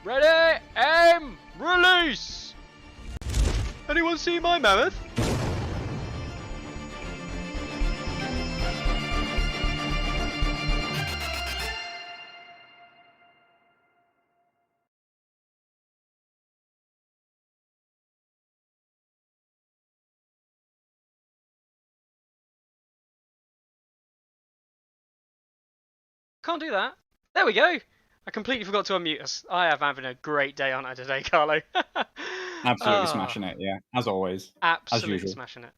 Ready, aim, release! Anyone see my mammoth? Can't do that. There we go. I completely forgot to unmute us. I am having a great day on it today, Carlo. Absolutely smashing it, yeah, as always. Absolutely as usual. smashing it.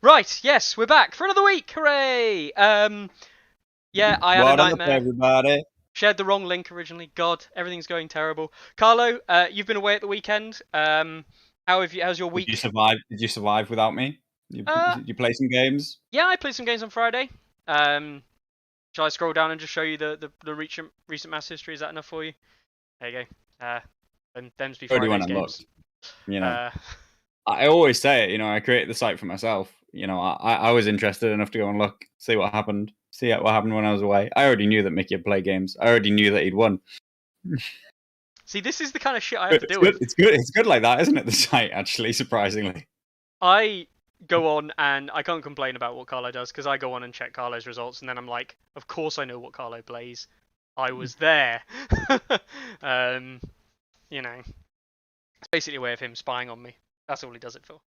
Right, yes, we're back for another week. Hooray! Yeah, I had a nightmare. Everybody. Shared the wrong link originally. God, everything's going terrible. Carlo, you've been away at the weekend. How's your week? Did you survive? Did you survive without me? You play some games? Yeah, I played some games on Friday. Shall I scroll down and just show you the recent match history? Is that enough for you? There you go. And them's be Friday's games. You know, I always say it. You know, I created the site for myself. You know, I was interested enough to go and look, see what happened, see what happened when I was away. I already knew that Mickey had played games. I already knew that he'd won. See, this is the kind of shit I have to deal with. with. It's good like that, isn't it? The site, actually, surprisingly. I go on and I can't complain about what Carlo does because I go on and check Carlo's results and then I'm like, of course I know what Carlo plays. I was there. You know, it's basically a way of him spying on me. That's all he does it for.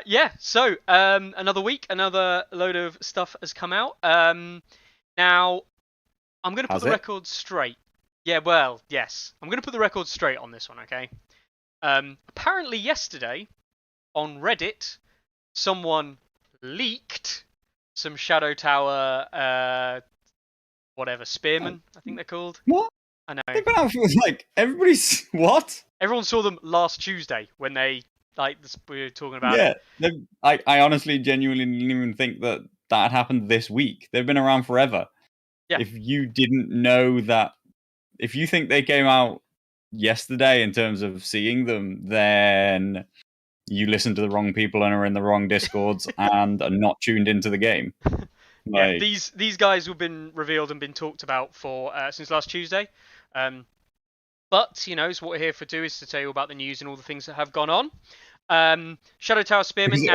Yeah. So another week, another load of stuff has come out. Now I'm going to put the record straight. Yeah. Well, yes. I'm going to put the record straight on this one. Okay. Apparently yesterday on Reddit, someone leaked some Shadow Tower, whatever, spearman, I think they're called. What? I know. They've been out for, like, everybody's... What? Everyone saw them last Tuesday when they, like, we were talking about it. I honestly, genuinely didn't even think that had happened this week. They've been around forever. Yeah. If you didn't know that... If you think they came out yesterday in terms of seeing them, then you listen to the wrong people and are in the wrong discords and are not tuned into the game. Yeah, these guys have been revealed and been talked about for since last Tuesday. But you know, so what we're here for do is to tell you about the news and all the things that have gone on. Shadow Tower Spearman. Because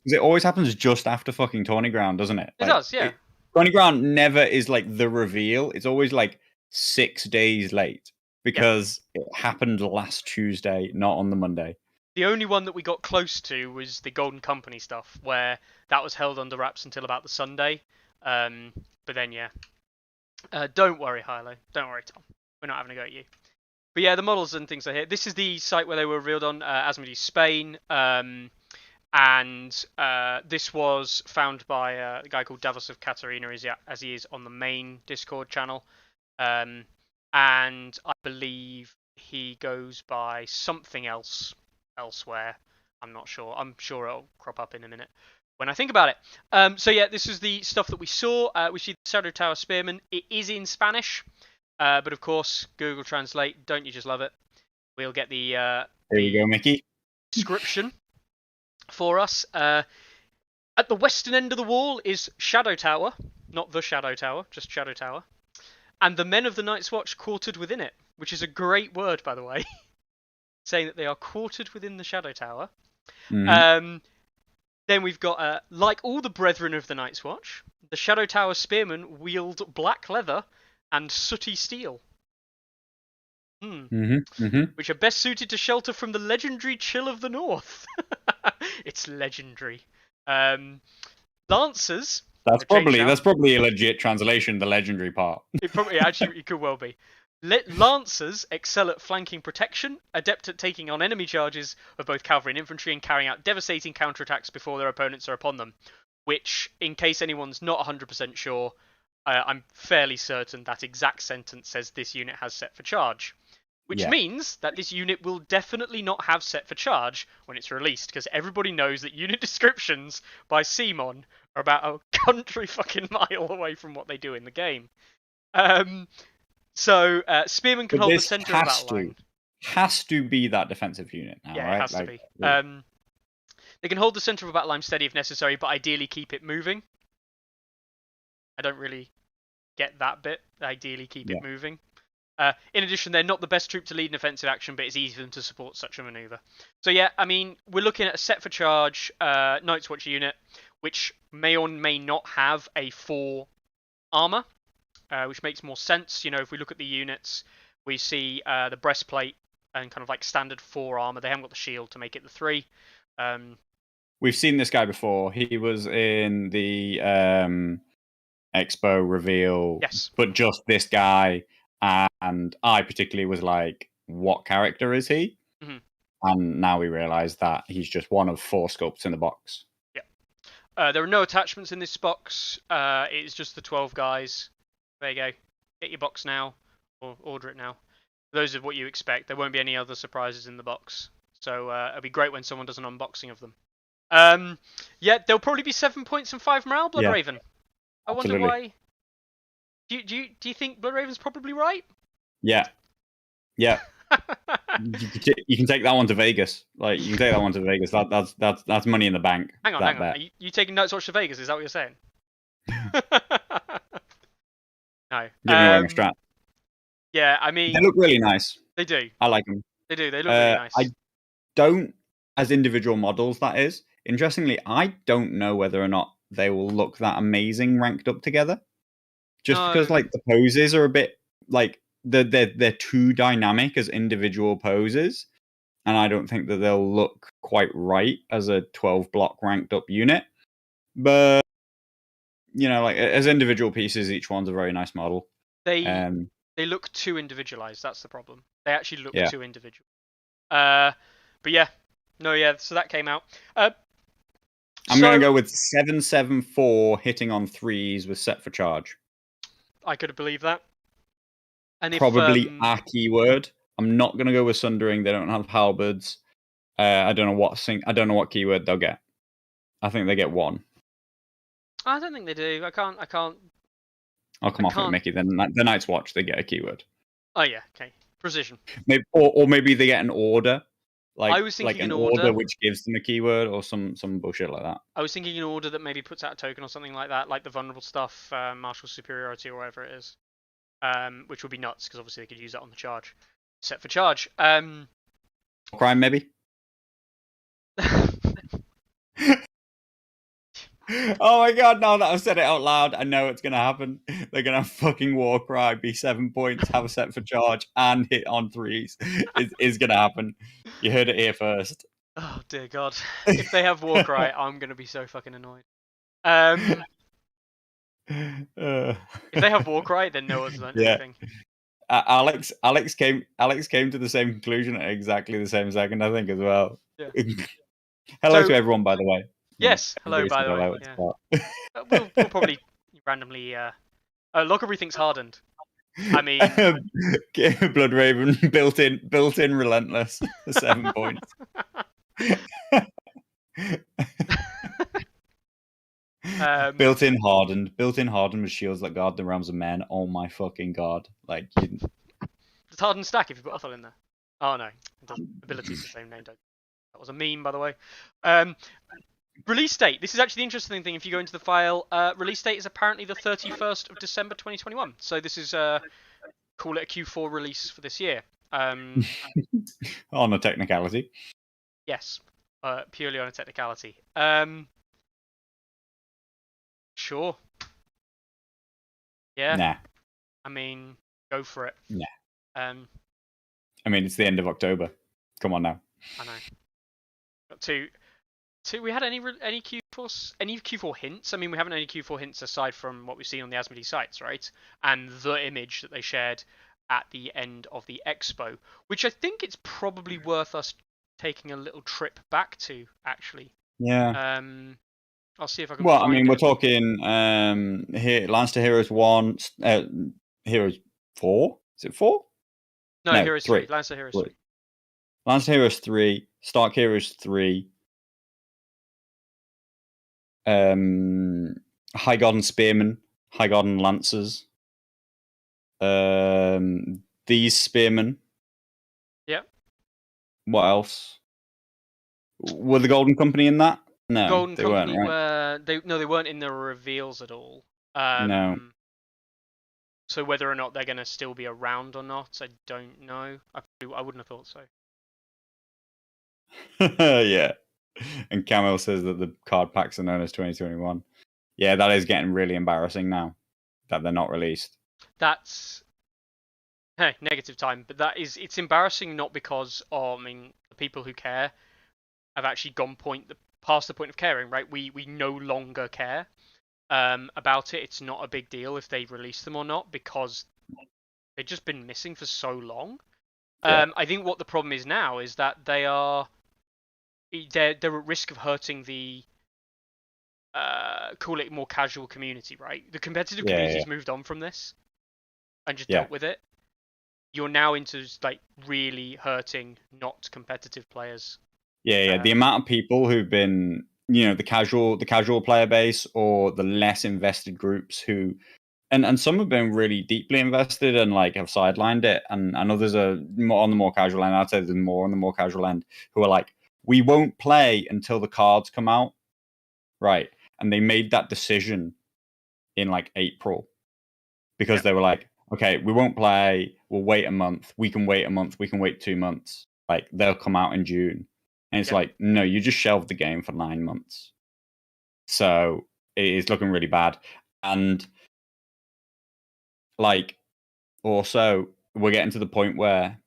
it always happens just after fucking Tourney Ground, doesn't it? It does, yeah. Tourney Ground never is like the reveal. It's always like 6 days late because it happened last Tuesday, not on the Monday. The only one that we got close to was the Golden Company stuff, where that was held under wraps until about the Sunday. But then, yeah. Don't worry, Hilo. Don't worry, Tom. We're not having a go at you. But yeah, the models and things are here. This is the site where they were revealed on, Asmodee Spain. And this was found by a guy called Davos of Katarina, as he is on the main Discord channel. And I believe he goes by something else elsewhere. I'm not sure. I'm sure it'll crop up in a minute when I think about it. So yeah, this is the stuff that we saw. We see the Shadow Tower Spearman. It is in Spanish, but of course, Google Translate. Don't you just love it? We'll get the there you go, Mickey. Description for us. At the western end of the wall is Shadow Tower, not the Shadow Tower, just Shadow Tower, and the men of the Night's Watch quartered within it, which is a great word, by the way. Saying that they are quartered within the Shadow Tower. Mm-hmm. Then we've got, like all the Brethren of the Night's Watch, the Shadow Tower Spearmen wield black leather and sooty steel. Which are best suited to shelter from the legendary chill of the north. It's legendary. Lancers. That's probably a legit translation, the legendary part. It could well be. Lancers excel at flanking protection, adept at taking on enemy charges of both cavalry and infantry, and carrying out devastating counterattacks before their opponents are upon them. Which, in case anyone's not 100% sure, I'm fairly certain that exact sentence says this unit has set for charge. Which means that this unit will definitely not have set for charge when it's released, because everybody knows that unit descriptions by CMON are about a country fucking mile away from what they do in the game. So, Spearman can hold the centre of the battle line. Has to be that defensive unit now, yeah, right? It has to be. They can hold the centre of a battle line steady if necessary, but ideally keep it moving. I don't really get that bit. Ideally, keep Yeah. it moving. In addition, they're not the best troop to lead an offensive action, but it's easy for them to support such a maneuver. So yeah, I mean, we're looking at a set for charge Night's Watch unit, which may or may not have a 4 armor, which makes more sense. You know, if we look at the units, we see the breastplate and kind of like standard 4 armor. They haven't got the shield to make it the 3. We've seen this guy before. He was in the Expo reveal, Yes. but just this guy. And I particularly was like, what character is he? Mm-hmm. And now we realise that he's just one of 4 sculpts in the box. Yeah. There are no attachments in this box. It's just the 12 guys. There you go. Get your box now, or order it now. Those are what you expect. There won't be any other surprises in the box. So it'll be great when someone does an unboxing of them. Yeah, there'll probably be 7 points and 5 morale, Blood Raven. I absolutely. wonder why. Do you think Blood Raven's probably right? Yeah. Yeah. You can take that one to Vegas. Like, you can take that one to Vegas. That's money in the bank. Hang on. Are you taking Night's Watch to Vegas? Is that what you're saying? No. Give me wearing a strap. Yeah, I mean, they look really nice. They do. I like them. They do. They look really nice. I don't, as individual models, that is. Interestingly, I don't know whether or not they will look that amazing ranked up together. Just because, like, the poses are a bit like they're too dynamic as individual poses, and I don't think that they'll look quite right as a 12 block ranked up unit. But you know, like as individual pieces, each one's a very nice model. They look too individualized. That's the problem. They actually look too individual. But yeah, so that came out. I'm going to go with 774 hitting on 3s with set for charge. I could believe that. And probably a keyword. I'm not going to go with Sundering. They don't have halberds. I don't know what keyword they'll get. I think they get 1. I don't think they do. I can't. I'll come off it, Mickey. Then the Night's Watch, they get a keyword. Oh yeah, okay. Precision. Maybe, or maybe they get an order. Like, I was thinking an order which gives them a keyword or some bullshit like that. I was thinking an order that maybe puts out a token or something like that, like the vulnerable stuff, martial superiority or whatever it is. Which would be nuts because obviously they could use that on the charge. Set for charge. Crime maybe. Oh my god, now that I've said it out loud, I know it's going to happen. They're going to have fucking Warcry, be 7 points, have a set for charge, and hit on 3s. It's going to happen. You heard it here first. Oh, dear God. If they have Warcry, I'm going to be so fucking annoyed. If they have Warcry, then no one's learned anything. Alex came to the same conclusion at exactly the same second, I think, as well. Yeah. Hello to everyone, by the way. Yes, hello, by the way. Yeah. We'll probably randomly... Lockery thinks hardened. I mean... Blood Raven, built-in relentless, 7 points. Built-in hardened with shields that guard the realms of men. Oh my fucking god! Like, does hardened stack if you put Othel in there? Oh no, ability's the same name. That was a meme, by the way. Release date. This is actually the interesting thing. If you go into the file, release date is apparently the 31st of December 2021. So this is call it a Q4 release for this year. On a technicality. Yes, purely on a technicality. Sure. Yeah. Nah. I mean, go for it. Nah. I mean, it's the end of October. Come on now. I know. Got two. We had any Q4 hints? I mean, we haven't any Q4 hints aside from what we've seen on the Asmodee sites, right? And the image that they shared at the end of the expo, which I think it's probably worth us taking a little trip back to, actually. Yeah. I'll see if I can. Well, I mean, we're talking here, Lance to Heroes 1, Heroes 4. Is it 4? No, Heroes 3. Lance to Heroes 3. Lance to Heroes 3. Stark Heroes 3. High Garden Spearmen, High Garden Lancers. These Spearmen. Yeah. What else? Were the Golden Company in that? No, Golden Company weren't, right? they weren't in the reveals at all. No. So whether or not they're going to still be around or not, I don't know. I wouldn't have thought so. Yeah. And Camille says that the card packs are known as 2021. Yeah, that is getting really embarrassing now that they're not released. That's negative time, but it's embarrassing not because I mean the people who care have actually gone past the point of caring, right? We no longer care about it. It's not a big deal if they release them or not because they've just been missing for so long. Yeah. I think what the problem is now is that they're at risk of hurting the call it more casual community, right? The competitive community's moved on from this and just dealt with it. You're now into like really hurting not competitive players. Yeah. The amount of people who've been, the casual player base or the less invested groups who, and some have been really deeply invested and like have sidelined it, and others are more on the more casual end. I'd say there's more on the more casual end who are like, we won't play until the cards come out, right? And they made that decision in like April because they were like, okay, we won't play. We'll wait a month. We can wait a month. We can wait 2 months. Like they'll come out in June. And it's like, no, you just shelved the game for 9 months. So it is looking really bad. And like, also, we're getting to the point where,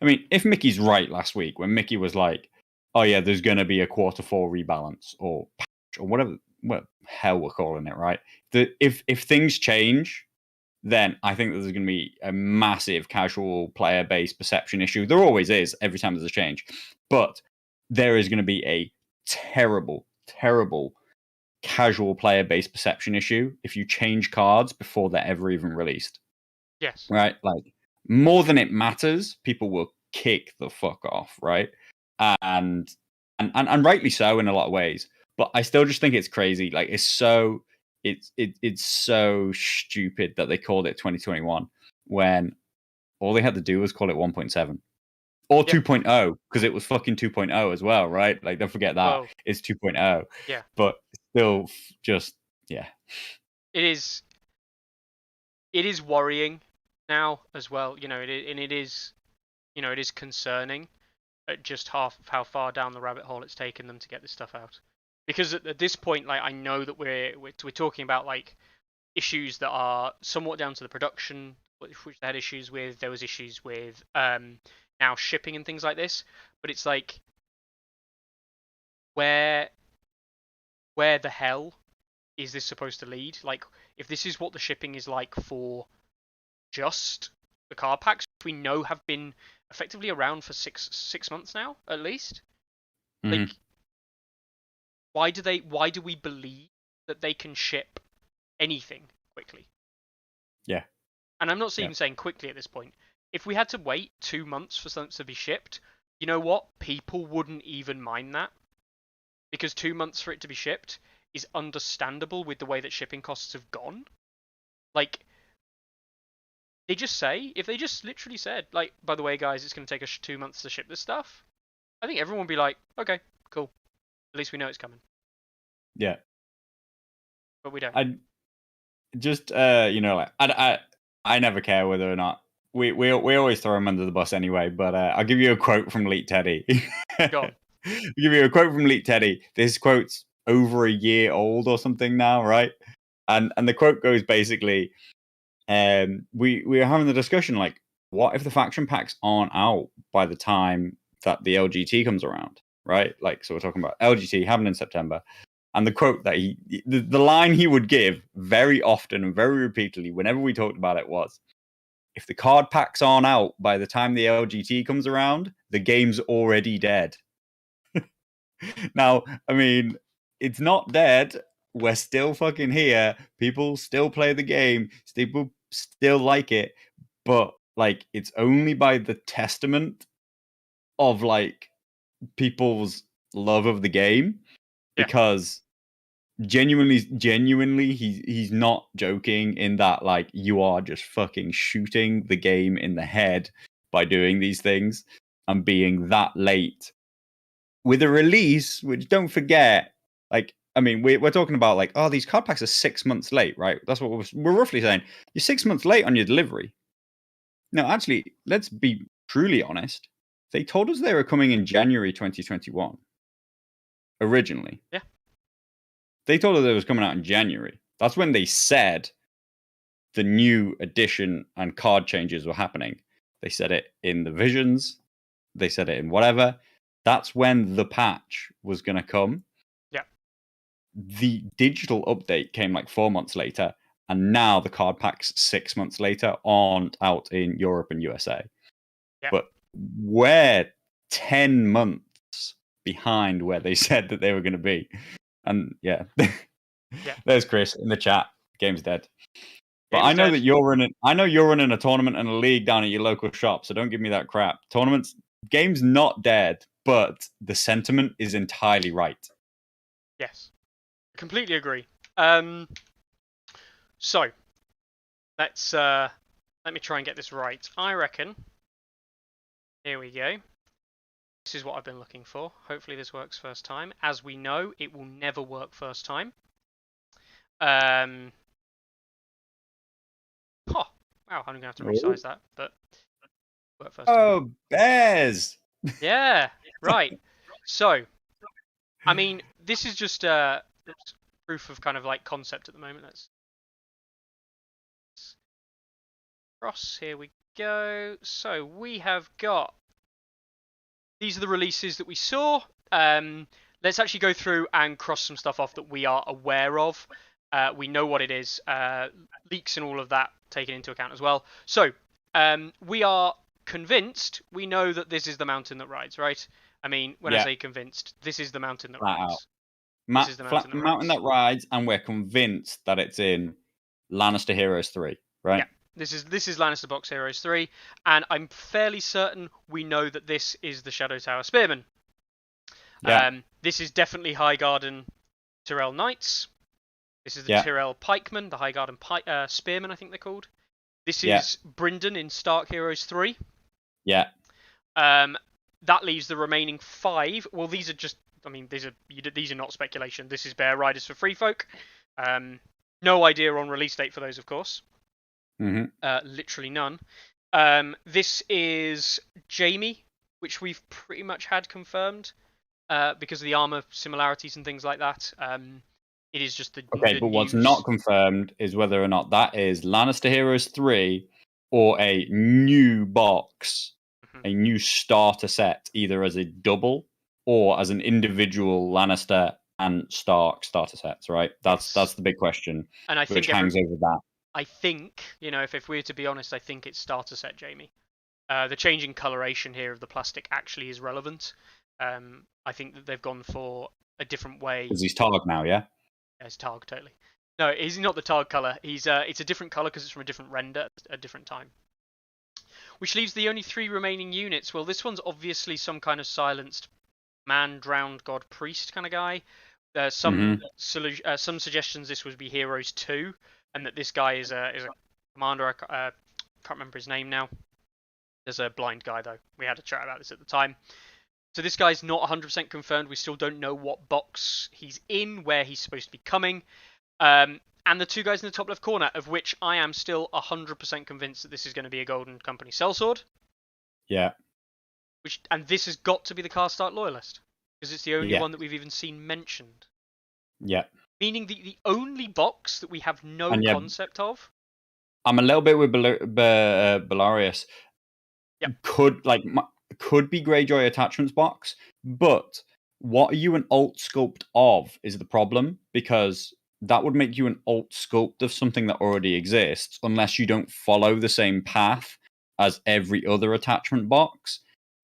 I mean, if Mickey's right last week, when Mickey was like, oh yeah, there's going to be a Q4 rebalance or patch or whatever, what hell we're calling it, right? If things change, then I think that there's going to be a massive casual player base perception issue. There always is every time there's a change. But there is going to be a terrible, terrible casual player base perception issue if you change cards before they're ever even released. Yes. Right? Like, more than it matters, people will kick the fuck off, right? And rightly so in a lot of ways. But I still just think it's crazy. Like, it's so stupid that they called it 2021 when all they had to do was call it 1.7 or 2.0 because it was fucking 2.0 as well, right? Like, don't forget that it's 2.0. Yeah. But still, just yeah. It is worrying now as well. It is concerning at just half of how far down the rabbit hole it's taken them to get this stuff out. Because at this point, like I know that we're talking about like issues that are somewhat down to the production, which they had issues with. There was issues with now shipping and things like this. But it's like, where the hell is this supposed to lead? Like, if this is what the shipping is like for just the card packs, which we know have been effectively around for six months now, at least. Like, why do we believe that they can ship anything quickly? Yeah. And I'm not even saying quickly at this point. If we had to wait 2 months for something to be shipped, you know what? People wouldn't even mind that. Because 2 months for it to be shipped is understandable with the way that shipping costs have gone. Like, if they just literally said, like, by the way, guys, it's going to take us 2 months to ship this stuff, I think everyone would be like, okay, cool. At least we know it's coming. Yeah. But we don't. I just, like, I never care whether or not. We always throw him under the bus anyway, but I'll give you a quote from Leet Teddy. Go on. I'll give you a quote from Leet Teddy. This quote's over a year old or something now, right? And the quote goes basically, we were having the discussion like, what if the faction packs aren't out by the time that the LGT comes around, right? Like, so we're talking about LGT happening in September. And the quote that the line he would give very often and very repeatedly whenever we talked about it was, if the card packs aren't out by the time the LGT comes around, the game's already dead. Now, I mean, it's not dead. We're still fucking here. People still play the game. People still like it. But, like, it's only by the testament of, like, people's love of the game. Because genuinely, he's not joking in that, like, you are just fucking shooting the game in the head by doing these things and being that late with a release, which, don't forget, like, I mean, we're talking about like, oh, these card packs are 6 months late, right? That's what we're roughly saying. You're 6 months late on your delivery. No, actually, let's be truly honest. They told us they were coming in January 2021 originally. Yeah. They told us it was coming out in January. That's when they said the new edition and card changes were happening. They said it in the visions. They said it in whatever. That's when the patch was going to come. Yeah. The digital update came like 4 months later, and now the card packs 6 months later aren't out in Europe and USA. Yeah. But we're 10 months behind where they said that they were going to be. And yeah. There's Chris in the chat. Game's dead. But I know that you're running a tournament and a league down at your local shop, so don't give me that crap. Game's not dead, but the sentiment is entirely right. Yes. Completely agree. So let's let me try and get this right. I reckon. Here we go. This is what I've been looking for. Hopefully this works first time. As we know, it will never work first time. Wow, I'm gonna have to resize that, but work first time. Oh, bears! Yeah, right. So, I mean, this is just proof of kind of like concept at the moment. Let's cross. Here we go. So we have got, these are the releases that we saw. Let's actually go through and cross some stuff off that we are aware of. We know what it is. Leaks and all of that taken into account as well. So we are convinced. We know that this is the mountain that rides, right? I mean, when I say convinced, this is the mountain that rides. This is the mountain that rides, and we're convinced that it's in Lannister Heroes 3, right? Yeah. This is Lannister Box Heroes 3, and I'm fairly certain we know that this is the Shadow Tower Spearman. Yeah. This is definitely Highgarden Tyrell Knights. This is the Tyrell Pikemen, the Highgarden Spearmen, I think they're called. This is Brynden in Stark Heroes 3. Yeah. That leaves the remaining 5. Well, these are just, I mean, these are not speculation. This is Bear Riders for Free Folk. No idea on release date for those, of course. Mm-hmm. Literally none. This is Jaime, which we've pretty much had confirmed because of the armor similarities and things like that. It is just the but what's not confirmed is whether or not that is Lannister Heroes 3 or a new box, a new starter set, either as a double or as an individual Lannister and Stark starter sets, right? That's the big question, and I think hangs over that. I think, if we were to be honest, I think it's starter set Jaime. The changing coloration here of the plastic actually is relevant. I think that they've gone for a different way. Because he's Targ now, yeah? Yeah, he's Targ, totally. No, he's not the Targ colour. It's a different colour because it's from a different render at a different time. Which leaves the only 3 remaining units. Well, this one's obviously some kind of silenced man, drowned god, priest kind of guy. Some suggestions this would be Heroes 2, and that this guy is a commander. I can't remember his name now. There's a blind guy, though. We had a chat about this at the time. So this guy's not 100% confirmed. We still don't know what box he's in, where he's supposed to be coming. And the 2 guys in the top left corner, of which I am still 100% convinced that this is going to be a Golden Company sellsword. Yeah. And this has got to be the Karstart Loyalist, because it's the only one that we've even seen mentioned. Yeah. Meaning the only box that we have no concept of. I'm a little bit with Belarius. Yep. Could be Greyjoy Attachments box, but what are you an alt sculpt of is the problem, because that would make you an alt sculpt of something that already exists unless you don't follow the same path as every other attachment box.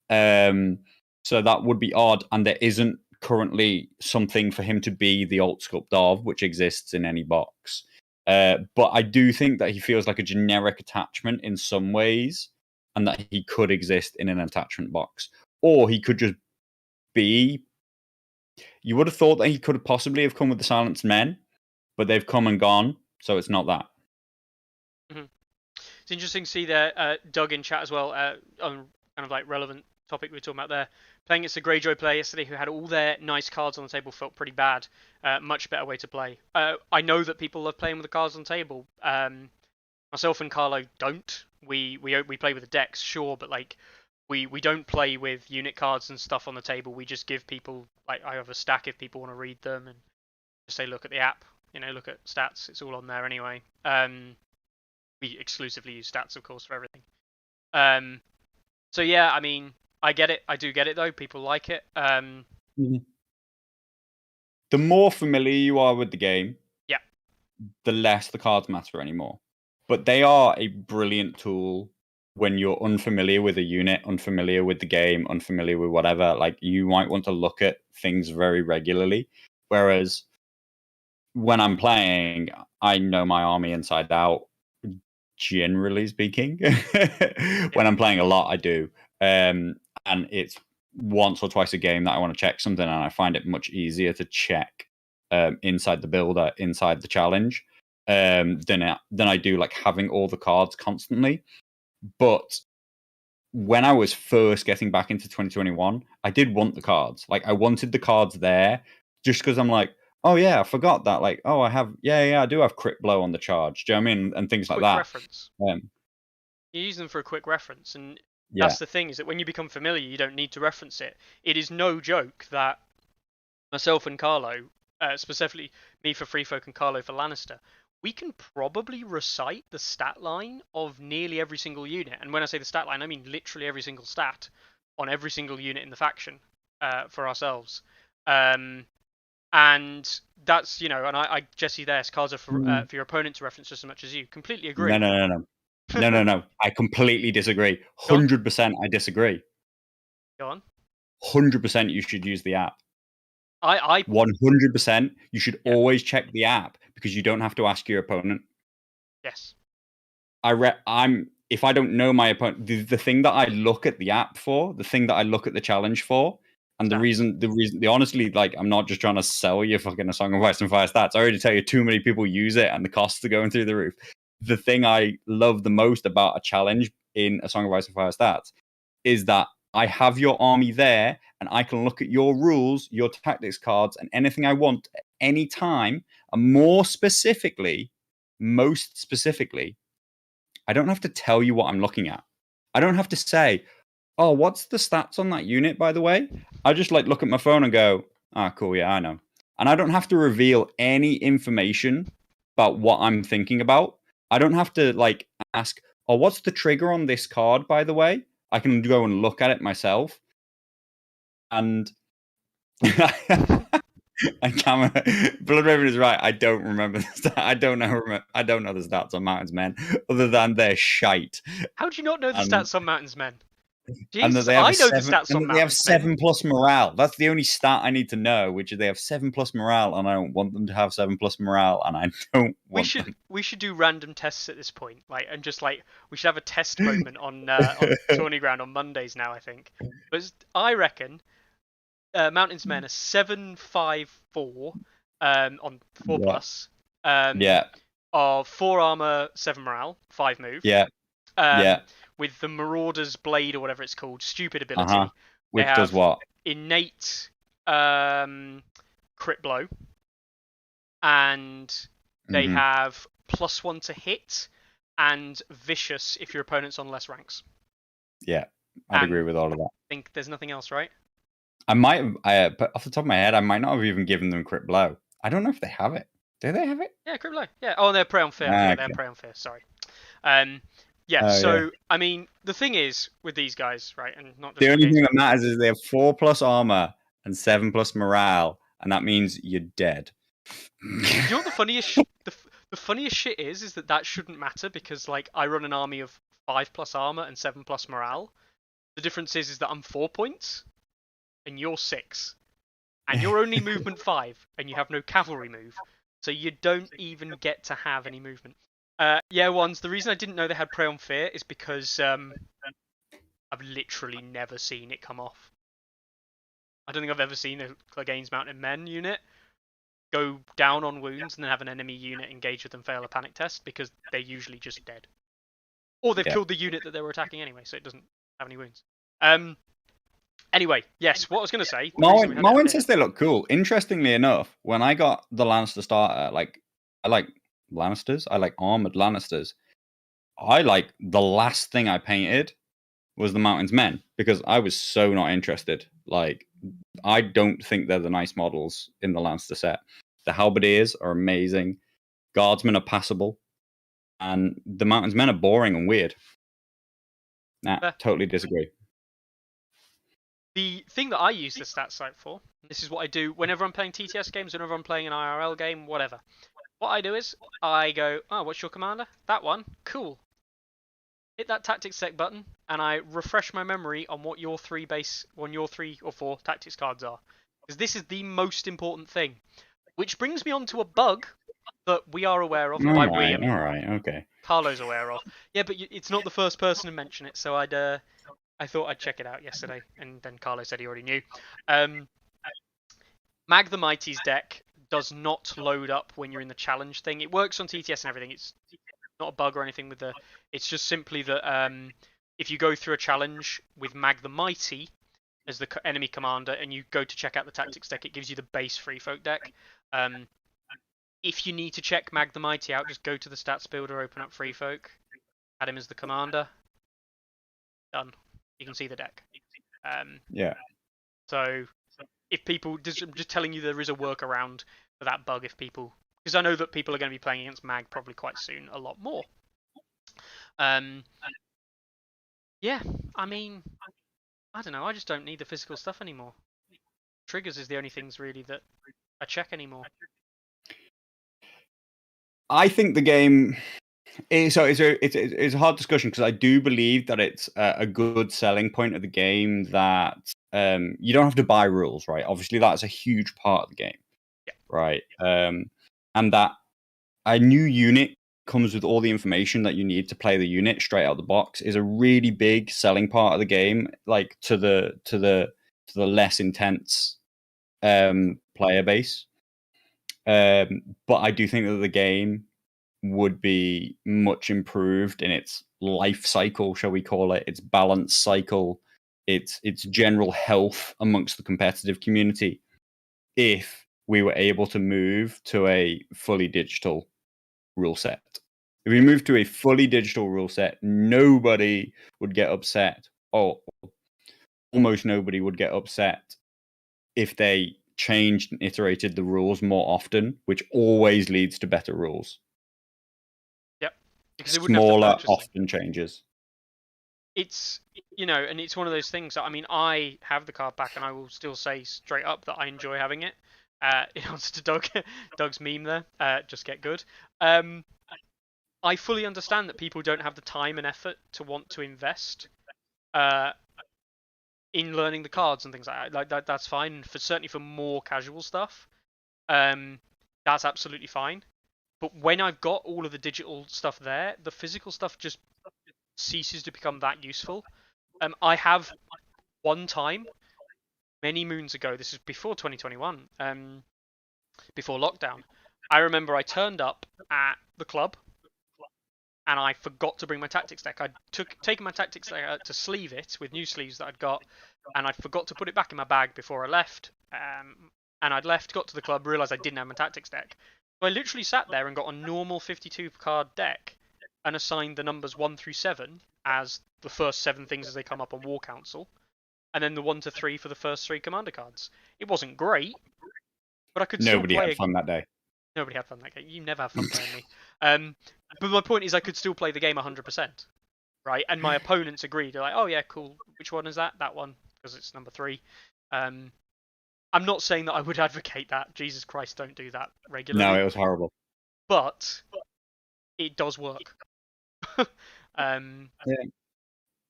So that would be odd, and there isn't currently something for him to be the alt sculpt of, which exists in any box. But I do think that he feels like a generic attachment in some ways, and that he could exist in an attachment box. Or he could just be... You would have thought that he could possibly have come with the Silenced Men, but they've come and gone, so it's not that. Mm-hmm. It's interesting to see there, Doug in chat as well, on kind of like relevant topic we were talking about there. Playing against a Greyjoy player yesterday who had all their nice cards on the table felt pretty bad. Much better way to play. I know that people love playing with the cards on the table. Myself and Carlo don't. We play with the decks, sure, but like we don't play with unit cards and stuff on the table. We just give people, like, I have a stack if people want to read them, and just say look at the app. Look at stats. It's all on there anyway. We exclusively use stats, of course, for everything. So yeah, I mean, I get it. I do get it though. People like it. The more familiar you are with the game, Yeah, the less the cards matter anymore. But they are a brilliant tool when you're unfamiliar with a unit, unfamiliar with the game, unfamiliar with whatever. Like, you might want to look at things very regularly. Whereas when I'm playing, I know my army inside out, generally speaking. When I'm playing a lot, I do. And it's once or twice a game that I want to check something, and I find it much easier to check inside the builder, inside the challenge, than I do like having all the cards constantly. But when I was first getting back into 2021, I did want the cards. Like, I wanted the cards there just because I'm like, oh yeah, I forgot that. Like, oh, I do have crit blow on the charge. Do you know what I mean? And things like quick that. reference. You use them for a quick reference, and Yeah. that's the thing, is that when you become familiar, you don't need to reference it. It is no joke that myself and Carlo, specifically me for Free Folk and Carlo for Lannister, we can probably recite the stat line of nearly every single unit. And when I say the stat line, I mean literally every single stat on every single unit in the faction for ourselves. And that's, and I Jesse, there's cards are for your opponent to reference just as much as you. Completely agree. No. I completely disagree. 100% I disagree. Go on. 100% you should use the app. I 100% you should always check the app, because you don't have to ask your opponent. Yes. If I don't know my opponent, the thing that I look at the app for, the thing that I look at the challenge for, and the reason, honestly, like, I'm not just trying to sell you fucking A Song of Ice and Fire stats. I already tell you, too many people use it, and the costs are going through the roof. The thing I love the most about a challenge in A Song of Ice and Fire stats is that I have your army there, and I can look at your rules, your tactics cards, and anything I want at any time. And most specifically, I don't have to tell you what I'm looking at. I don't have to say, oh, what's the stats on that unit, by the way? I just like look at my phone and go, cool, yeah, I know. And I don't have to reveal any information about what I'm thinking about. I don't have to like ask, oh, what's the trigger on this card, by the way? I can go and look at it myself. And Blood Raven is right. I don't remember the stat. I don't know the stats on Mountains Men, other than they're shite. How do you not know the stats on Mountains Men? And that Jesus, I know the stats on Mountains Men. They have 7+ morale. That's the only stat I need to know, which is they have 7+ morale, and I don't want them to have 7+ morale, and I don't want them. We should do random tests at this point, like, and just like we should have a test moment on Tourney Ground on Mondays now, I think. But I reckon Mountains Men are 7/5/4 on 4+. Of 4 armor, 7 morale, 5 move. With the Marauder's Blade, or whatever it's called, stupid ability. Which does what? Innate crit blow. And they have +1 to hit, and vicious if your opponent's on less ranks. Yeah, I'd agree with all of that. I think there's nothing else, right? I might have, off the top of my head, I might not have even given them crit blow. I don't know if they have it. Do they have it? Yeah, crit blow. Yeah. Oh, and they're prey on fear. Yeah, they're prey on fear. Sorry. I mean, the thing is with these guys, right, and not just the only thing that matters is they have 4+ armor and 7+ morale, and that means you're dead. You know what the funniest the funniest shit is that shouldn't matter, because like I run an army of 5+ armor and 7+ morale. The difference is that I'm 4 points and you're 6, and you're only movement 5, and you have no cavalry move, so you don't even get to have any movement. The reason I didn't know they had prey on fear is because I've literally never seen it come off. I don't think I've ever seen a Clegane's Mountain Men unit go down on wounds and then have an enemy unit engage with them fail a panic test, because they're usually just dead. Or they've killed the unit that they were attacking anyway, so it doesn't have any wounds. Anyway, yes, what I was going to say. The reason we had it Marwin up here. says they look cool. Interestingly enough, when I got the Lannister starter, like I like Lannisters, I like armored Lannisters. I like the last thing I painted was the Mountain's Men because I was so not interested. Like, I don't think they're the nice models in the Lannister set. The Halberdiers are amazing. Guardsmen are passable. And the Mountain's Men are boring and weird. Nah, totally disagree. The thing that I use the stat site for, this is what I do whenever I'm playing TTS games, whenever I'm playing an IRL game, whatever. What I do is I go, oh, what's your commander? That one, cool. Hit that tactics deck button, and I refresh my memory on what your 3 or 4 tactics cards are, because this is the most important thing. Which brings me on to a bug that we are aware of. By we, I mean Okay. Carlo's aware of. Yeah, but it's not the first person to mention it, so I thought I'd check it out yesterday, and then Carlo said he already knew. Mag the Mighty's deck does not load up when you're in the challenge thing. It works on TTS and everything. It's not a bug or anything with the. It's just simply that if you go through a challenge with Mag the Mighty as the enemy commander and you go to check out the tactics deck, it gives you the base Free Folk deck. If you need to check Mag the Mighty out, just go to the stats builder, open up Free Folk, add him as the commander. Done. You can see the deck. Yeah. So if people, I'm just telling you, there is a workaround for that bug if people, because I know that people are going to be playing against Mag probably quite soon, a lot more. Yeah, I mean, I don't know. I just don't need the physical stuff anymore. Triggers is the only things really that I check anymore. I think the game. It's a hard discussion because I do believe that it's a good selling point of the game that you don't have to buy rules, right? Obviously, that's a huge part of the game, yeah. Right? And that a new unit comes with all the information that you need to play the unit straight out the box is a really big selling part of the game, like to the less intense player base. But I do think that the game would be much improved in its life cycle, shall we call it, its balance cycle, its general health amongst the competitive community, if we were able to move to a fully digital rule set. If we moved to a fully digital rule set, nobody would get upset. Oh, almost nobody would get upset if they changed and iterated the rules more often, which always leads to better rules. Yep. Because they wouldn't have to purchase often changes. It's, and it's one of those things that, I mean, I have the card back and I will still say straight up that I enjoy having it. In answer to Doug's meme there, just get good. I fully understand that people don't have the time and effort to want to invest in learning the cards and things like that. Like that's fine. Certainly for more casual stuff, that's absolutely fine. But when I've got all of the digital stuff there, the physical stuff just ceases to become that useful. I have one time, many moons ago, this is before 2021, before lockdown, I remember I turned up at the club and I forgot to bring my tactics deck. I'd taken my tactics deck out to sleeve it with new sleeves that I'd got, and I forgot to put it back in my bag before I left. And I'd left, got to the club, realised I didn't have my tactics deck. So I literally sat there and got a normal 52 card deck and assigned the numbers 1 through 7 as the first 7 things as they come up on War Council, and then the 1 to 3 for the first 3 commander cards. It wasn't great, but I could still play. Nobody had fun that day. Nobody had fun that game. You never have fun playing me. But my point is, I could still play the game 100%, right? And my opponents agreed. They're like, "Oh yeah, cool. Which one is that? That one, because it's number 3." I'm not saying that I would advocate that. Jesus Christ, don't do that regularly. No, it was horrible. But it does work. Yeah.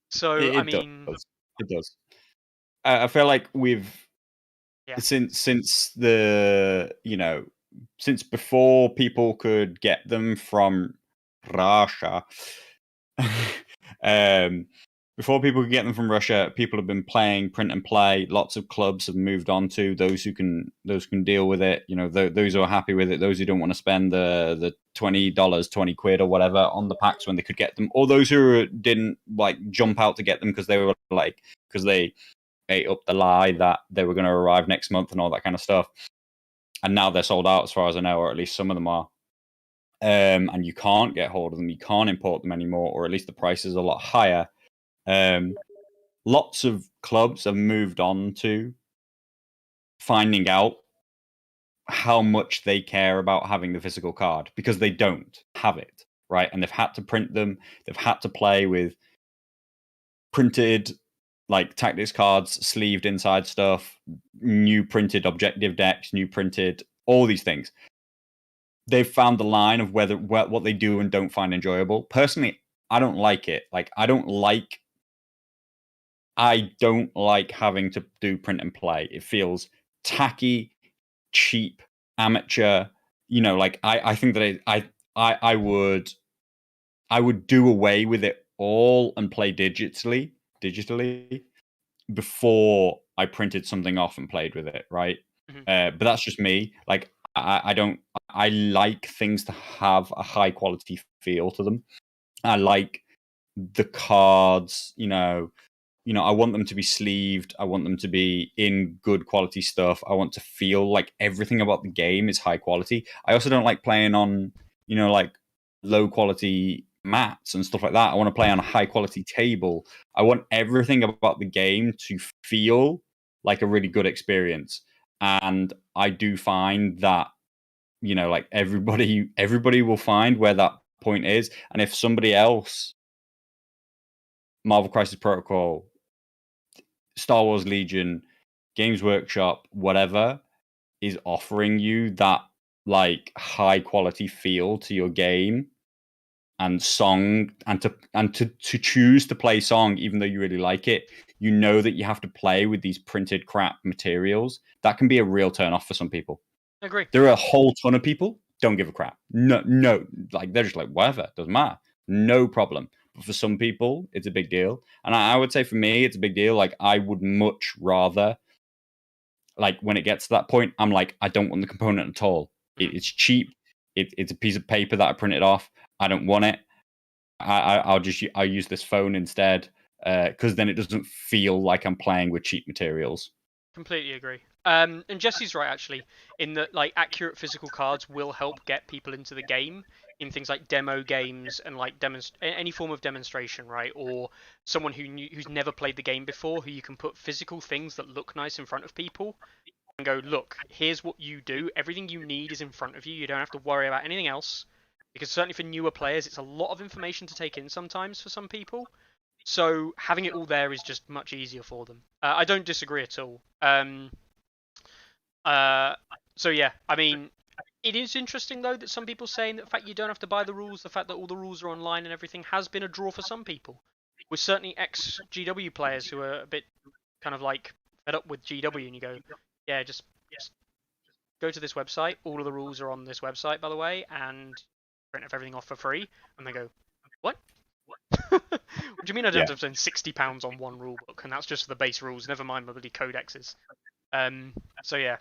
So I mean, it does. I feel like we've since the since before people could get them from Russia. Before people could get them from Russia, people have been playing print and play. Lots of clubs have moved on to those who can deal with it. Those who are happy with it. Those who don't want to spend the $20, £20 or whatever on the packs when they could get them, or those who didn't like jump out to get them because they were like because they ate up the lie that they were going to arrive next month and all that kind of stuff. And now they're sold out, as far as I know, or at least some of them are. And you can't get hold of them, you can't import them anymore, or at least the price is a lot higher. Lots of clubs have moved on to finding out how much they care about having the physical card, because they don't have it, right? And they've had to print them, they've had to play with printed like tactics cards, sleeved inside stuff, new printed objective decks, new printed all these things. They've found the line of what they do and don't find enjoyable. Personally, I don't like it. Like, I don't like having to do print and play. It feels tacky, cheap, amateur. Like, I think that I would do away with it all and play digitally before I printed something off and played with it, right? Mm-hmm. But that's just me. Like, I like things to have a high quality feel to them. I like the cards, I want them to be sleeved. I want them to be in good quality stuff. I want to feel like everything about the game is high quality. I also don't like playing on, like low quality mats and stuff like that. I want to play on a high quality table. I want everything about the game to feel like a really good experience. And I do find that, like everybody will find where that point is. And if somebody else, Marvel Crisis Protocol, Star Wars Legion, Games Workshop, whatever, is offering you that like high quality feel to your game and song, and to choose to play song even though you really like it, that you have to play with these printed crap materials. That can be a real turn off for some people. I agree. There are a whole ton of people don't give a crap. No, like they're just like, whatever, doesn't matter, no problem. But for some people, it's a big deal. And I would say for me, it's a big deal. Like, I would much rather, like, when it gets to that point, I'm like, I don't want the component at all. It's cheap. It's a piece of paper that I printed off. I don't want it. I'll use this phone instead, because then it doesn't feel like I'm playing with cheap materials. Completely agree. And Jesse's right, actually, in that like accurate physical cards will help get people into the game in things like demo games and like any form of demonstration, right? Or someone who's never played the game before, who you can put physical things that look nice in front of people and go, look, here's what you do. Everything you need is in front of you. You don't have to worry about anything else. Because certainly for newer players, it's a lot of information to take in sometimes for some people. So having it all there is just much easier for them. I don't disagree at all. So yeah, I mean, it is interesting though that some people saying that the fact you don't have to buy the rules, the fact that all the rules are online and everything, has been a draw for some people. With certainly ex-GW players who are a bit kind of like fed up with GW, and you go, yeah, just go to this website. All of the rules are on this website, by the way, and print everything off for free. And they go, what? What do you mean I don't have to spend £60 on one rule book, and that's just for the base rules, never mind the bloody codexes. So yeah.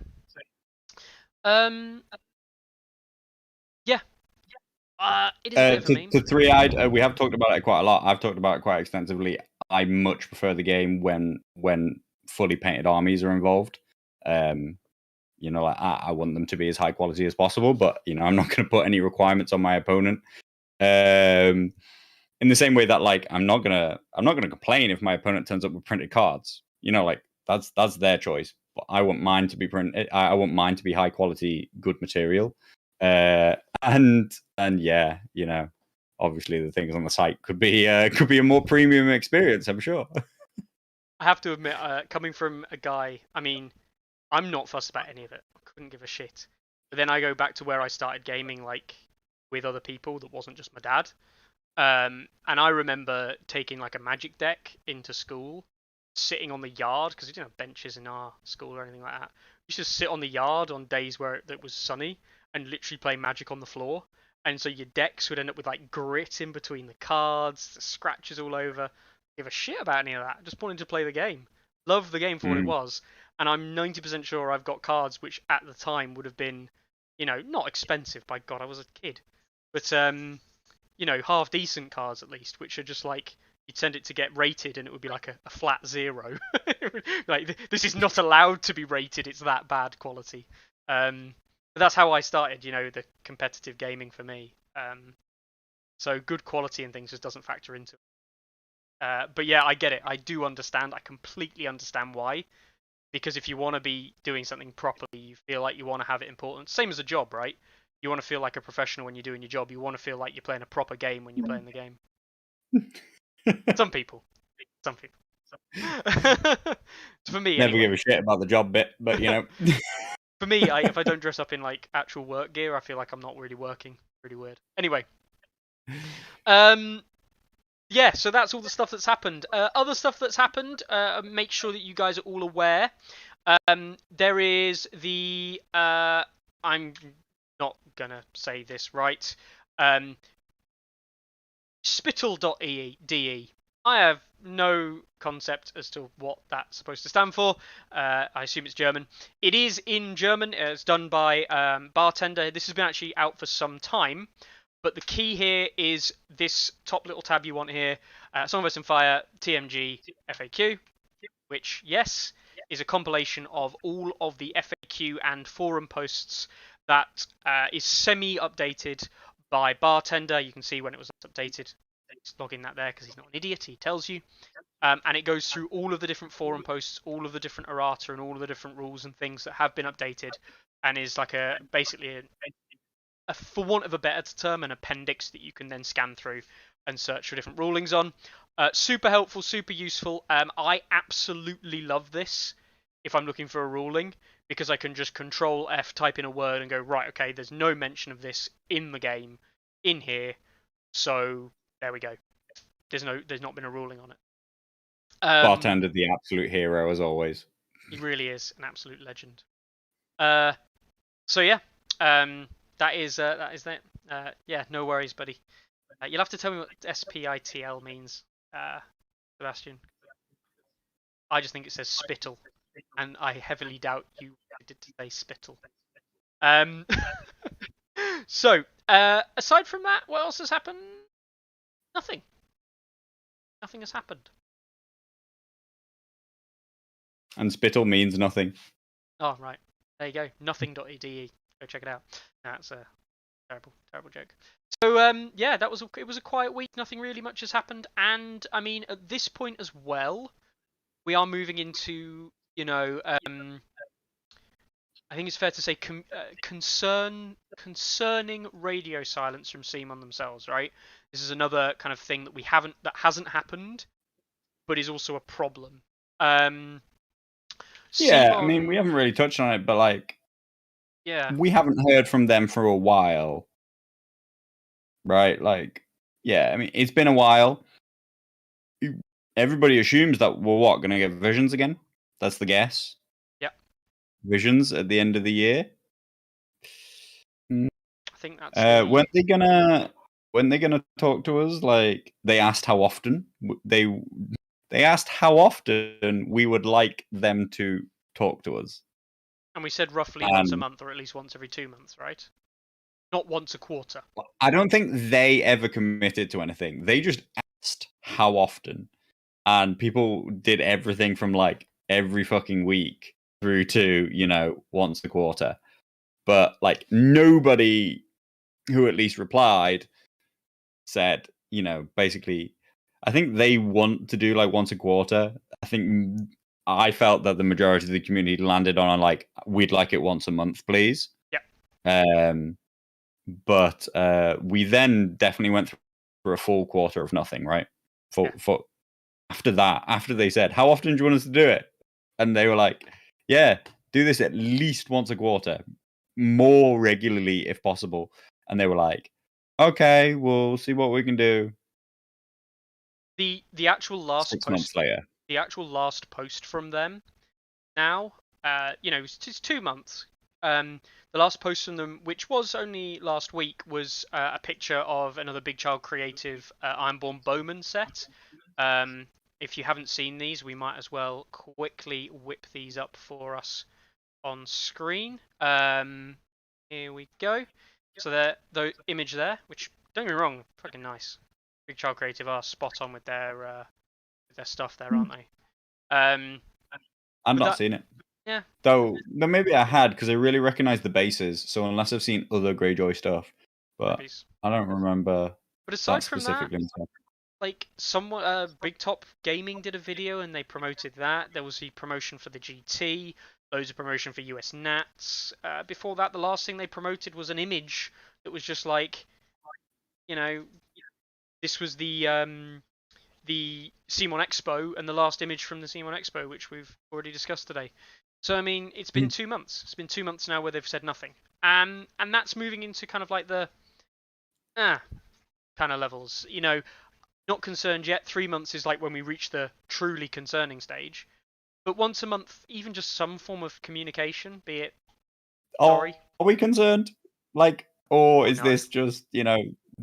Yeah. It is a bit of a meme. To three-eyed, we have talked about it quite a lot. I've talked about it quite extensively. I much prefer the game when fully painted armies are involved. Like, I want them to be as high quality as possible, but I'm not going to put any requirements on my opponent. In the same way that, like, I'm not gonna complain if my opponent turns up with printed cards. Like, that's their choice. But I want mine to be printed. I want mine to be high quality, good material. And yeah, obviously the things on the site could be a more premium experience, I'm sure. I have to admit, coming from a guy, I mean, I'm not fussed about any of it. I couldn't give a shit. But then I go back to where I started gaming, like, with other people that wasn't just my dad. And I remember taking like a Magic deck into school, sitting on the yard, because we didn't have benches in our school or anything like that. We used to sit on the yard on days where it was sunny and literally play Magic on the floor. And so your decks would end up with like grit in between the cards, the scratches all over. Give a shit about any of that. Just wanted to play the game. Love the game for what it was. And I'm 90% sure I've got cards which at the time would have been, not expensive. By God, I was a kid. But half decent cards at least, which are just like you'd send it to get rated, and it would be like a flat 0. Like, this is not allowed to be rated. It's that bad quality. But that's how I started. The competitive gaming for me. So good quality and things just doesn't factor into it. But yeah, I get it. I do understand. I completely understand why. Because if you want to be doing something properly, you feel like you want to have it important. Same as a job, right? You want to feel like a professional when you're doing your job. You want to feel like you're playing a proper game when you're playing the game. Some people. Some people. For me, Never anyway. give a shit about the job bit, but For me, if I don't dress up in like actual work gear, I feel like I'm not really working. Pretty weird. Anyway. Yeah, so that's all the stuff that's happened. Other stuff that's happened, make sure that you guys are all aware. There is the I'm not gonna say this right. Spittle.de. I have no concept as to what that's supposed to stand for. I assume it's German. It is in German. It's done by Bartender. This has been actually out for some time. But the key here is this top little tab you want here. Song of Ice and Fire, TMG, FAQ. Which, yes, is a compilation of all of the FAQ and forum posts that is semi-updated by Bartender. You can see when it was updated. He's logging that there because he's not an idiot. He tells you. And it goes through all of the different forum posts, all of the different errata, and all of the different rules and things that have been updated, and is like basically for want of a better term, an appendix that you can then scan through and search for different rulings on. Super helpful, super useful. I absolutely love this if I'm looking for a ruling, because I can just Control F, type in a word, and go, right, okay, there's no mention of this in the game, in here, so there we go. There's not been a ruling on it. Bartender, the absolute hero as always. He really is an absolute legend. So yeah, that is that. Yeah, no worries, buddy. You'll have to tell me what SPITL means, Sebastian. I just think it says spittle, and I heavily doubt you wanted to say spittle. So, aside from that, what else has happened? Nothing. Nothing has happened. And spittle means nothing. Oh, right. There you go. Nothing.de. Go check it out. That's a terrible joke. So, yeah, it was a quiet week. Nothing really much has happened. And, I mean, at this point as well, we are moving into, I think it's fair to say concerning radio silence from CMON themselves, right? This is another kind of thing that hasn't happened, but is also a problem. Yeah, I mean, we haven't really touched on it, but yeah, we haven't heard from them for a while, right? Yeah, I mean, it's been a while. Everybody assumes that we're going to get Visions again. That's the guess. Yeah. Visions at the end of the year. I think that's when they gonna talk to us? Like, they asked how often they asked how often we would like them to talk to us. And we said roughly once a month, or at least once every 2 months, right? Not once a quarter. I don't think they ever committed to anything. They just asked how often. And people did everything from like every fucking week through to, once a quarter. But like nobody who at least replied said, basically, I think they want to do like once a quarter. I felt that the majority of the community landed on like, we'd like it once a month, please. Yeah. But we then definitely went through a full quarter of nothing, right? For after that, after they said, how often do you want us to do it? And they were like, yeah, do this at least once a quarter, more regularly if possible. And they were like, okay, we'll see what we can do. The actual last 6 months later. The actual last post from them now, it's 2 months. The last post from them, which was only last week, was a picture of another Big Child Creative Ironborn Bowman set. If you haven't seen these, we might as well quickly whip these up for us on screen. Here we go. So the image there, which, don't get me wrong, fucking nice. Big Child Creative are spot on with their stuff there, aren't they? I've not seen it. Yeah. Though maybe I had because I really recognize the bases. So unless I've seen other Greyjoy stuff, but Maybe. I don't remember But that aside from that, specifically. like Big Top Gaming did a video and they promoted that. There was the promotion for the GT, loads of promotion for US Nats. Before that, the last thing they promoted was an image that was just like, this was the CMON Expo and the last image from the CMON Expo, which we've already discussed today. So I mean, it's been 2 months. It's been 2 months now where they've said nothing. And that's moving into kind of like the kind of levels. Not concerned yet. 3 months is like when we reach the truly concerning stage. But once a month, even just some form of communication, be it sorry. Are we concerned? Like, or is No. this just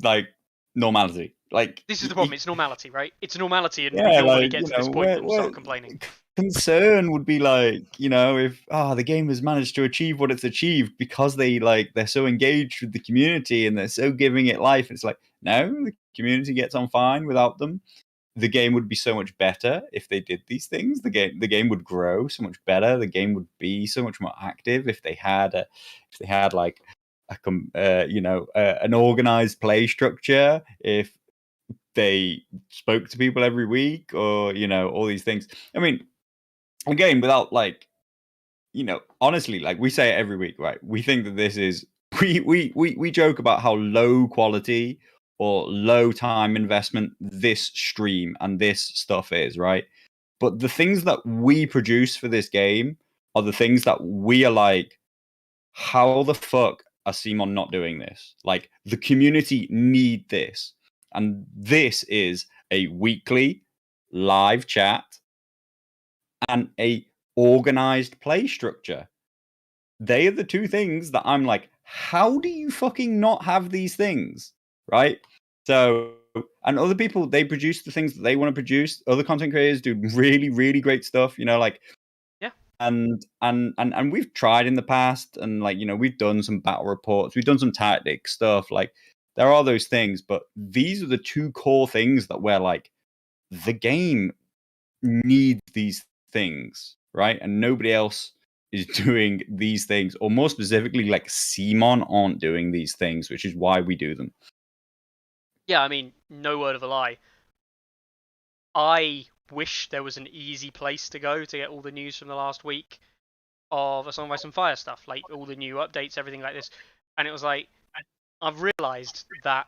like normality? Like, This is the problem. It's normality, right? It's normality, and we yeah, normally like, get to this point and start complaining. Concern would be like, if the game has managed to achieve what it's achieved because they're so engaged with the community and they're so giving it life. It's like, no, the community gets on fine without them. The game would be so much better if they did these things. The game would grow so much better. The game would be so much more active if they had like an organized play structure. If they spoke to people every week, or all these things. I mean, again, without honestly, like we say it every week, right? We think that this is we joke about how low quality or low time investment this stream and this stuff is, right? But the things that we produce for this game are the things that we are like, how the fuck are CMON not doing this? Like, the community need this. And this is a weekly live chat and a organized play structure. They are the two things that I'm like, how do you fucking not have these things? Right? So, and other people, they produce the things that they want to produce. Other content creators do really, really great stuff, like, yeah. And we've tried in the past, and like, we've done some battle reports, we've done some tactic stuff. Like, there are those things, but these are the two core things that we're like, the game needs these things, right? And nobody else is doing these things, or more specifically, like CMON aren't doing these things, which is why we do them. Yeah, I mean, no word of a lie. I wish there was an easy place to go to get all the news from the last week of A Song of Ice and Fire stuff, like all the new updates, everything like this. And it was like, I've realised that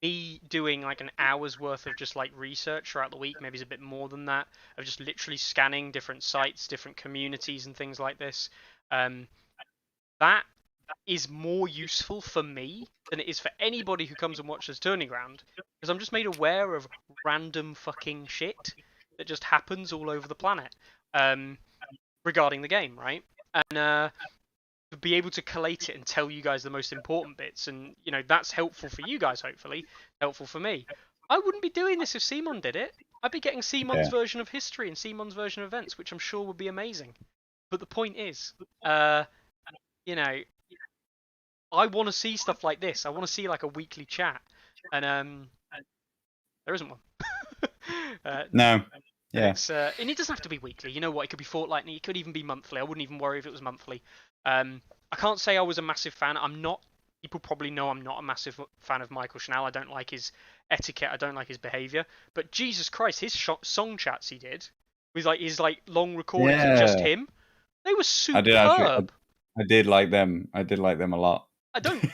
me doing like an hour's worth of just like research throughout the week, maybe it's a bit more than that, of just literally scanning different sites, different communities and things like this, that is more useful for me than it is for anybody who comes and watches Tourney Ground, because I'm just made aware of random fucking shit that just happens all over the planet regarding the game, right? And to be able to collate it and tell you guys the most important bits, and that's helpful for you guys, hopefully helpful for me. I wouldn't be doing this if CMON did it. I'd be getting CMON's version of history and CMON's version of events, which I'm sure would be amazing. But the point is, I want to see stuff like this. I want to see like a weekly chat, and there isn't one. No. Yeah. And it doesn't have to be weekly. You know what? It could be fortnightly. It could even be monthly. I wouldn't even worry if it was monthly. I can't say I was a massive fan. I'm not. People probably know I'm not a massive fan of Michael Chanel. I don't like his etiquette. I don't like his behavior. But Jesus Christ, his song chats he did with like his like long recordings of just him, they were superb. I did like them. I did like them a lot. I don't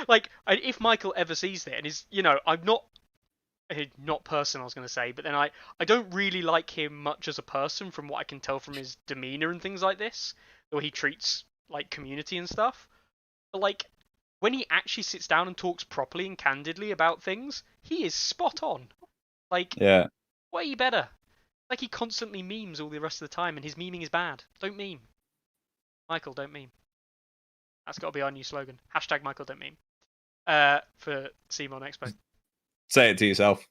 like if Michael ever sees it and is, I'm not person, I was going to say, but then I don't really like him much as a person from what I can tell from his demeanor and things like this, the way he treats like community and stuff. But like when he actually sits down and talks properly and candidly about things, he is spot on. Like, yeah, way better. Like, he constantly memes all the rest of the time, and his memeing is bad. Don't meme. Michael, don't meme. That's got to be our new slogan. Hashtag Michael don't meme. For CMON Expo. Say it to yourself.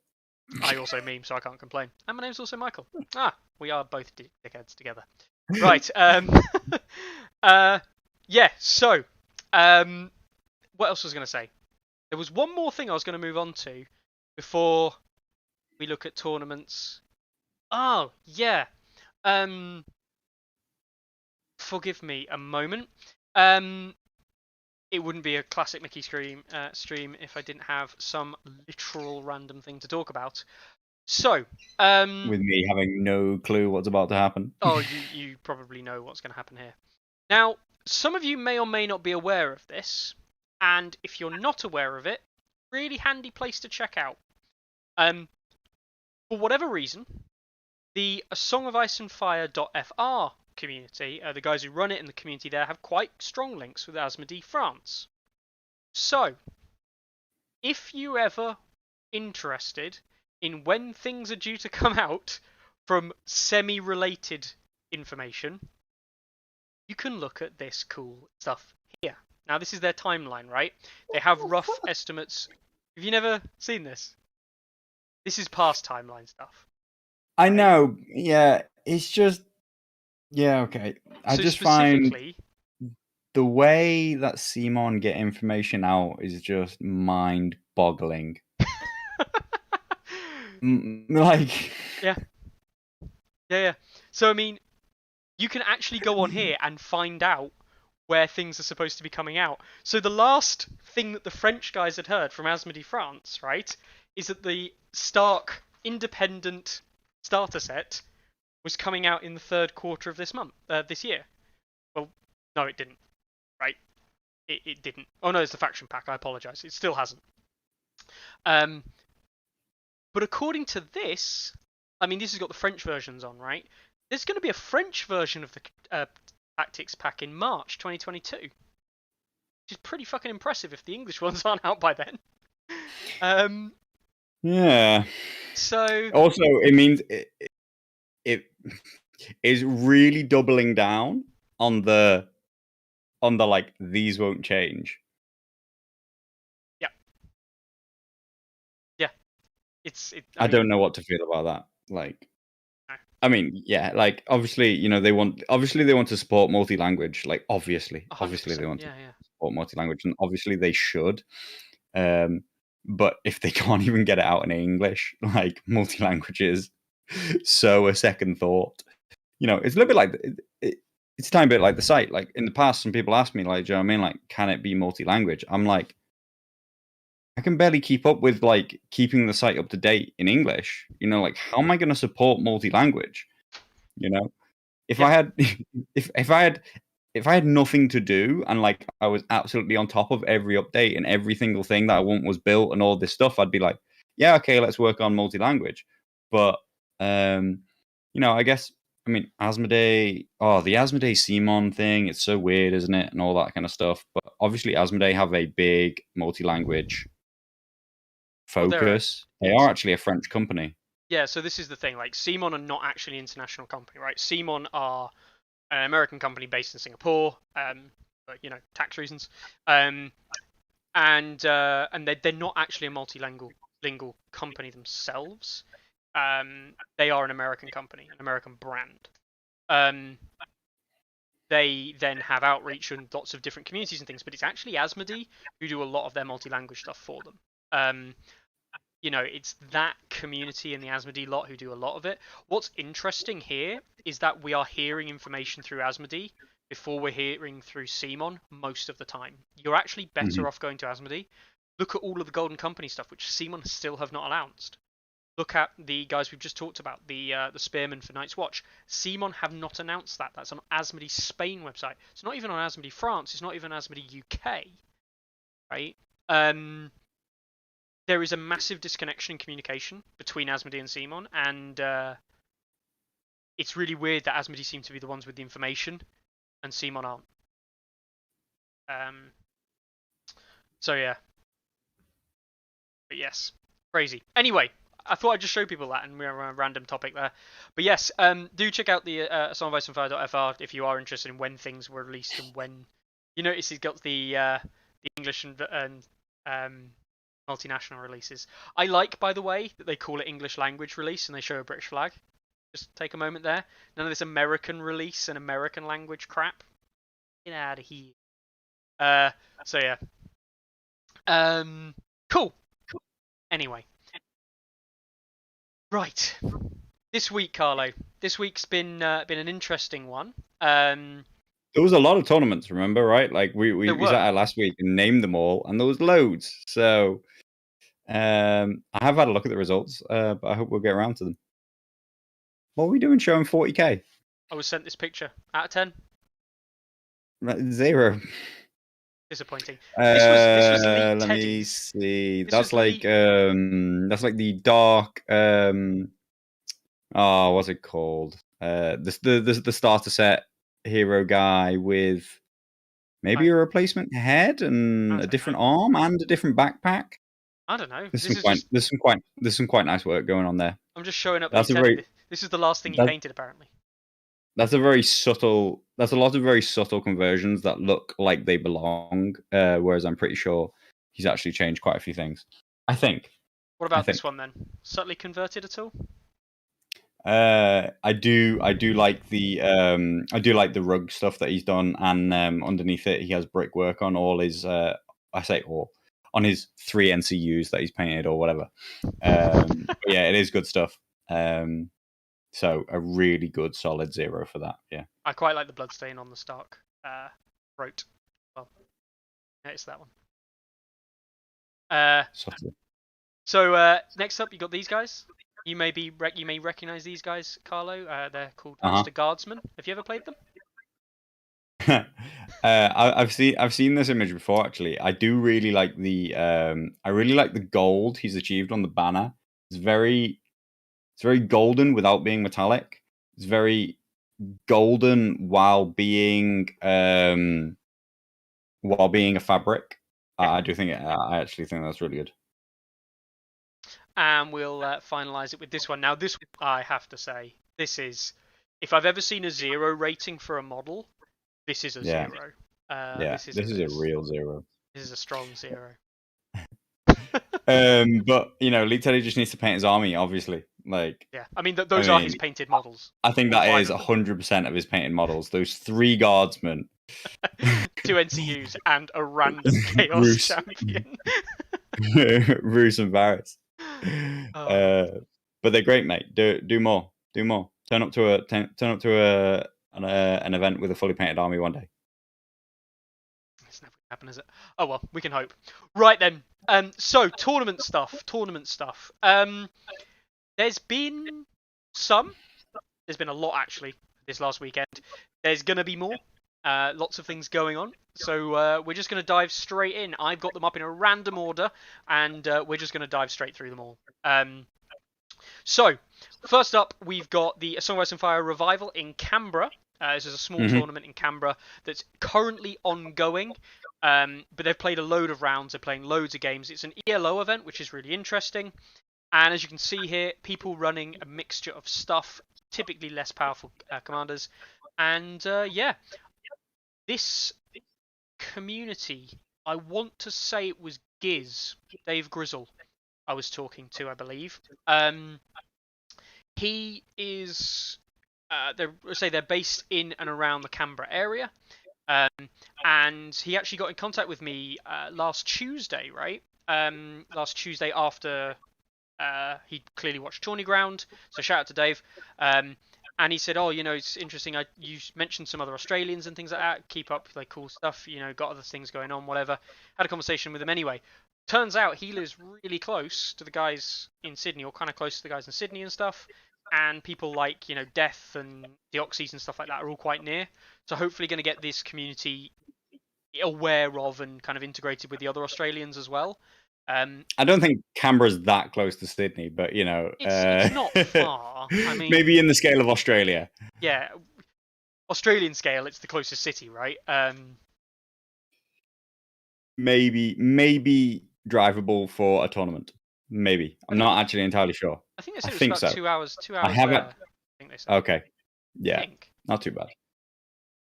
I also meme, so I can't complain. And my name's also Michael. We are both dickheads together. Right. Yeah. So, what else was I going to say? There was one more thing I was going to move on to, before we look at tournaments. Oh yeah. Um, Forgive me a moment. It wouldn't be a classic Mickey stream if I didn't have some literal random thing to talk about. So, With me having no clue what's about to happen. oh, you probably know what's going to happen here. Now, some of you may or may not be aware of this, and if you're not aware of it, really handy place to check out. For whatever reason, the A Song of Ice and Fire.fr community, the guys who run it in the community there, have quite strong links with Asmodee France. So, if you ever interested in when things are due to come out from semi-related information, you can look at this cool stuff here. Now, this is their timeline, right? They have rough estimates. Have you never seen this? This is past timeline stuff. I know. Yeah, it's just. Yeah, okay. I So just find specifically, the way that CMON get information out is just mind-boggling. Like, yeah. So I mean, you can actually go on here and find out where things are supposed to be coming out. So the last thing that the French guys had heard from Asmodee France, right, is that the Stark independent starter set was coming out in the third quarter of this year. Well, no, it didn't. Right? It didn't. Oh no, it's the faction pack. I apologize. It still hasn't. But according to this, I mean, this has got the French versions on, right? There's going to be a French version of the Tactics pack in March 2022, which is pretty fucking impressive if the English ones aren't out by then. yeah. So Also, it means it is really doubling down on the like these won't change. yeah, I don't know what to feel about that. Like, no. I mean, yeah, like obviously, you know, they want to support multi-language. Like, obviously they want to support multi-language, and obviously they should. But if they can't even get it out in English, like multi-language is so a second thought. You know, it's a little bit like it's a tiny bit like the site. Like in the past, some people ask me, like, do you know what I mean? Like, can it be multi-language? I'm like, I can barely keep up with like keeping the site up to date in English. You know, like how am I going to support multi-language? You know, if I had if I had nothing to do and like I was absolutely on top of every update and every single thing that I want was built and all this stuff, I'd be like, yeah, okay, let's work on multi-language. But you know, I guess I mean Asmodee, the Asmodee CMON thing, it's so weird, isn't it? And all that kind of stuff. But obviously Asmodee have a big multi-language focus. They are actually a French company. Yeah, so this is the thing. Like, CMON are not actually an international company, right? CMON are an American company based in Singapore, for, you know, tax reasons, and they're not actually a multilingual company themselves. They are an American company, an American brand. They then have outreach and lots of different communities and things, but it's actually Asmodee who do a lot of their multi-language stuff for them. You know, it's that community and the Asmodee lot who do a lot of it. What's interesting here is that we are hearing information through Asmodee before we're hearing through CMON most of the time. You're actually better off going to Asmodee. Look at all of the Golden Company stuff, which CMON still have not announced. Look at the guys we've just talked about, the spearman for Night's Watch. CMON have not announced that. That's on Asmodee Spain website. It's not even on Asmodee France. It's not even Asmodee UK, right? There is a massive disconnection in communication between Asmodee and CMON, and it's really weird that Asmodee seem to be the ones with the information and CMON aren't. So yeah. But yes, crazy. Anyway, I thought I'd just show people that, and we're on a random topic there. But yes, do check out the Song of Ice and Fire.fr if you are interested in when things were released and when. You notice he's got the English and multinational releases. I like, by the way, that they call it English language release and they show a British flag. Just take a moment there. None of this American release and American language crap. Get out of here. So yeah. Cool. Anyway, Right. This week, Carlo. This week's been an interesting one. There was a lot of tournaments, remember, right? Like There we sat were. out last week and named them all, and there was loads. So I have had a look at the results, but I hope we'll get around to them. What are we doing showing 40k? I was sent this picture. Out of 10, 0. disappointing. This was Leet Let me Teddy's. see. This was Leet. That's like the dark oh, what's it called? The starter set hero guy with maybe I, a replacement head I and a don't different know. arm and a different backpack. I don't know. There's This some is quite just. nice work going on there. I'm just showing up Leet That's a Teddy. very This is the last thing he that, painted, apparently. that's a very subtle. That's a lot of very subtle conversions that look like they belong. Whereas I'm pretty sure he's actually changed quite a few things. I think. What I about this think. one then? Subtly converted at all? I do like the rug stuff that he's done, and underneath it he has brickwork on all his I say all on his 3 NCUs that he's painted or whatever. Yeah, it is good stuff. So a really good solid 0 for that. Yeah. I quite like the bloodstain on the Stark throat. Well, yeah, it's that one. Subtle. So next up, you got these guys. You may recognize these guys, Carlo. They're called Ulster Guardsmen. Have you ever played them? I've seen this image before. Actually, I do really like the gold he's achieved on the banner. It's very golden without being metallic. It's very golden while being a fabric. Yeah. I actually think that's really good. And we'll finalize it with this one. Now, this I have to say, this is, if I've ever seen a 0 rating for a model, this is a 0. This is a real 0. This is a strong 0. But Lee Teddy just needs to paint his army, obviously. Like, yeah, I mean those are his painted models. I think that is 100% of his painted models. Those 3 guardsmen, 2 NCUs, and a random chaos champion. Roos and Varys. But they're great, mate. Do more. Turn up to an event with a fully painted army one day. It's never gonna happen, is it? Oh well, we can hope. Right then. So tournament stuff. There's been some. There's been a lot actually this last weekend. There's gonna be more. Lots of things going on. So we're just going to dive straight in. I've got them up in a random order, and we're just going to dive straight through them all. So, first up, we've got the Song of Ice and Fire Revival in Canberra. This is a small tournament in Canberra that's currently ongoing, but they've played a load of rounds. They're playing loads of games. It's an ELO event, which is really interesting. And as you can see here, people running a mixture of stuff, typically less powerful commanders. And yeah, this community, I want to say it was Dave Grizzle, I was talking to, I believe. He is, they're based in and around the Canberra area, and he actually got in contact with me last Tuesday, right? Last Tuesday after he clearly watched Tourney Ground, so shout out to Dave. And he said, "Oh, it's interesting. You mentioned some other Australians and things like that. Keep up like cool stuff. Got other things going on, whatever." Had a conversation with him anyway. Turns out he lives really close to the guys in Sydney, or kind of close to the guys in Sydney and stuff. And people like Death and Deoxys and stuff like that are all quite near. So hopefully, going to get this community aware of and kind of integrated with the other Australians as well. I don't think Canberra's that close to Sydney, but it's not far. I mean, maybe in the scale of Australia. Yeah, Australian scale, it's the closest city, right? Maybe drivable for a tournament. Maybe I'm not actually entirely sure. I think they said it was about so. 2 hours. 2 hours. I haven't. I think they said. Okay. Yeah. Not too bad.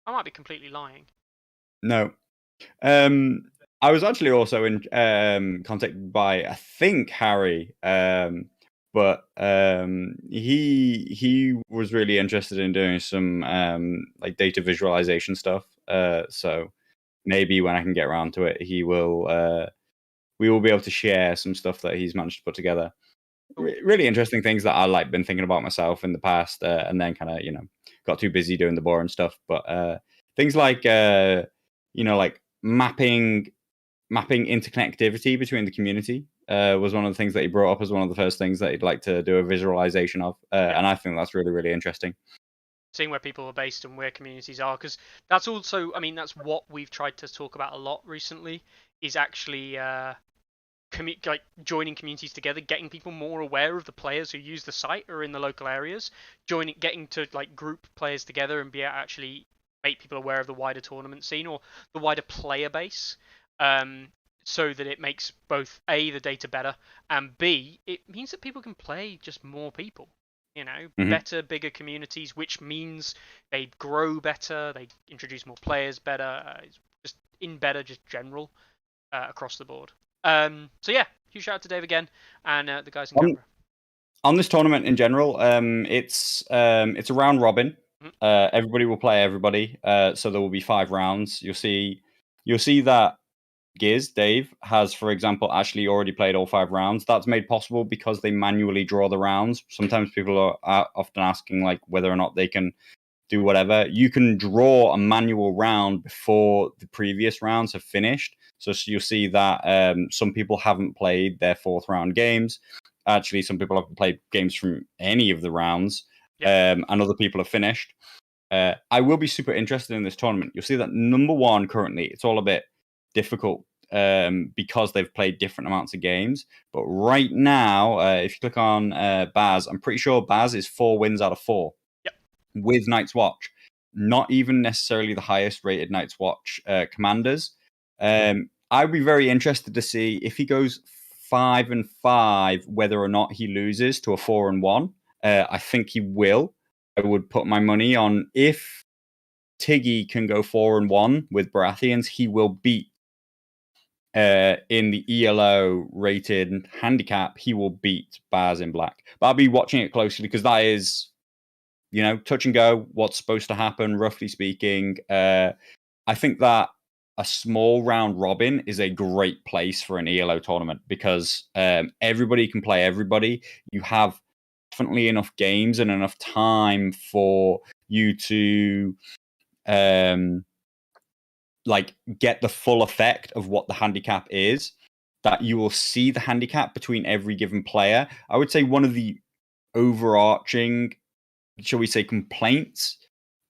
I might be completely lying. No. I was actually also in contacted by, I think, Harry, but he was really interested in doing some like data visualization stuff. So maybe when I can get around to it, we will be able to share some stuff that he's managed to put together. really interesting things that I like been thinking about myself in the past, and then kind of got too busy doing the boring stuff. But things like like mapping interconnectivity between the community was one of the things that he brought up as one of the first things that he'd like to do a visualization of, and I think that's really, really interesting. Seeing where people are based and where communities are, because that's also, I mean, that's what we've tried to talk about a lot recently, is actually like joining communities together, getting people more aware of the players who use the site or in the local areas, getting to like group players together and be able to actually make people aware of the wider tournament scene or the wider player base, so that it makes both A, the data better, and B, it means that people can play just more people. Better, bigger communities, which means they grow better, they introduce more players better, just in better, just general across the board. So yeah, huge shout out to Dave again and the guys in Canberra. On this tournament in general, it's a round robin. Everybody will play everybody, so there will be 5 rounds. You'll see that Dave has, for example, actually already played all 5 rounds. That's made possible because they manually draw the rounds. Sometimes people are often asking like whether or not they can do whatever. You can draw a manual round before the previous rounds have finished. So you'll see that some people haven't played their 4th round games. Actually, some people haven't played games from any of the rounds, and other people have finished. I will be super interested in this tournament. You'll see that number 1 currently, it's all a bit difficult because they've played different amounts of games. But right now, if you click on Baz, I'm pretty sure Baz is 4 wins out of 4 with Night's Watch. Not even necessarily the highest rated Night's Watch commanders. I'd be very interested to see if he goes 5-5, whether or not he loses to a 4-1. I think he will. I would put my money on if Tiggy can go 4-1 with Baratheons, he will beat in the ELO rated handicap. He will beat Baz in black. But I'll be watching it closely because that is, touch and go. What's supposed to happen, roughly speaking. I think that a small round robin is a great place for an ELO tournament because everybody can play everybody. You have definitely enough games and enough time for you to get the full effect of what the handicap is, that you will see the handicap between every given player. I would say one of the overarching, shall we say, complaints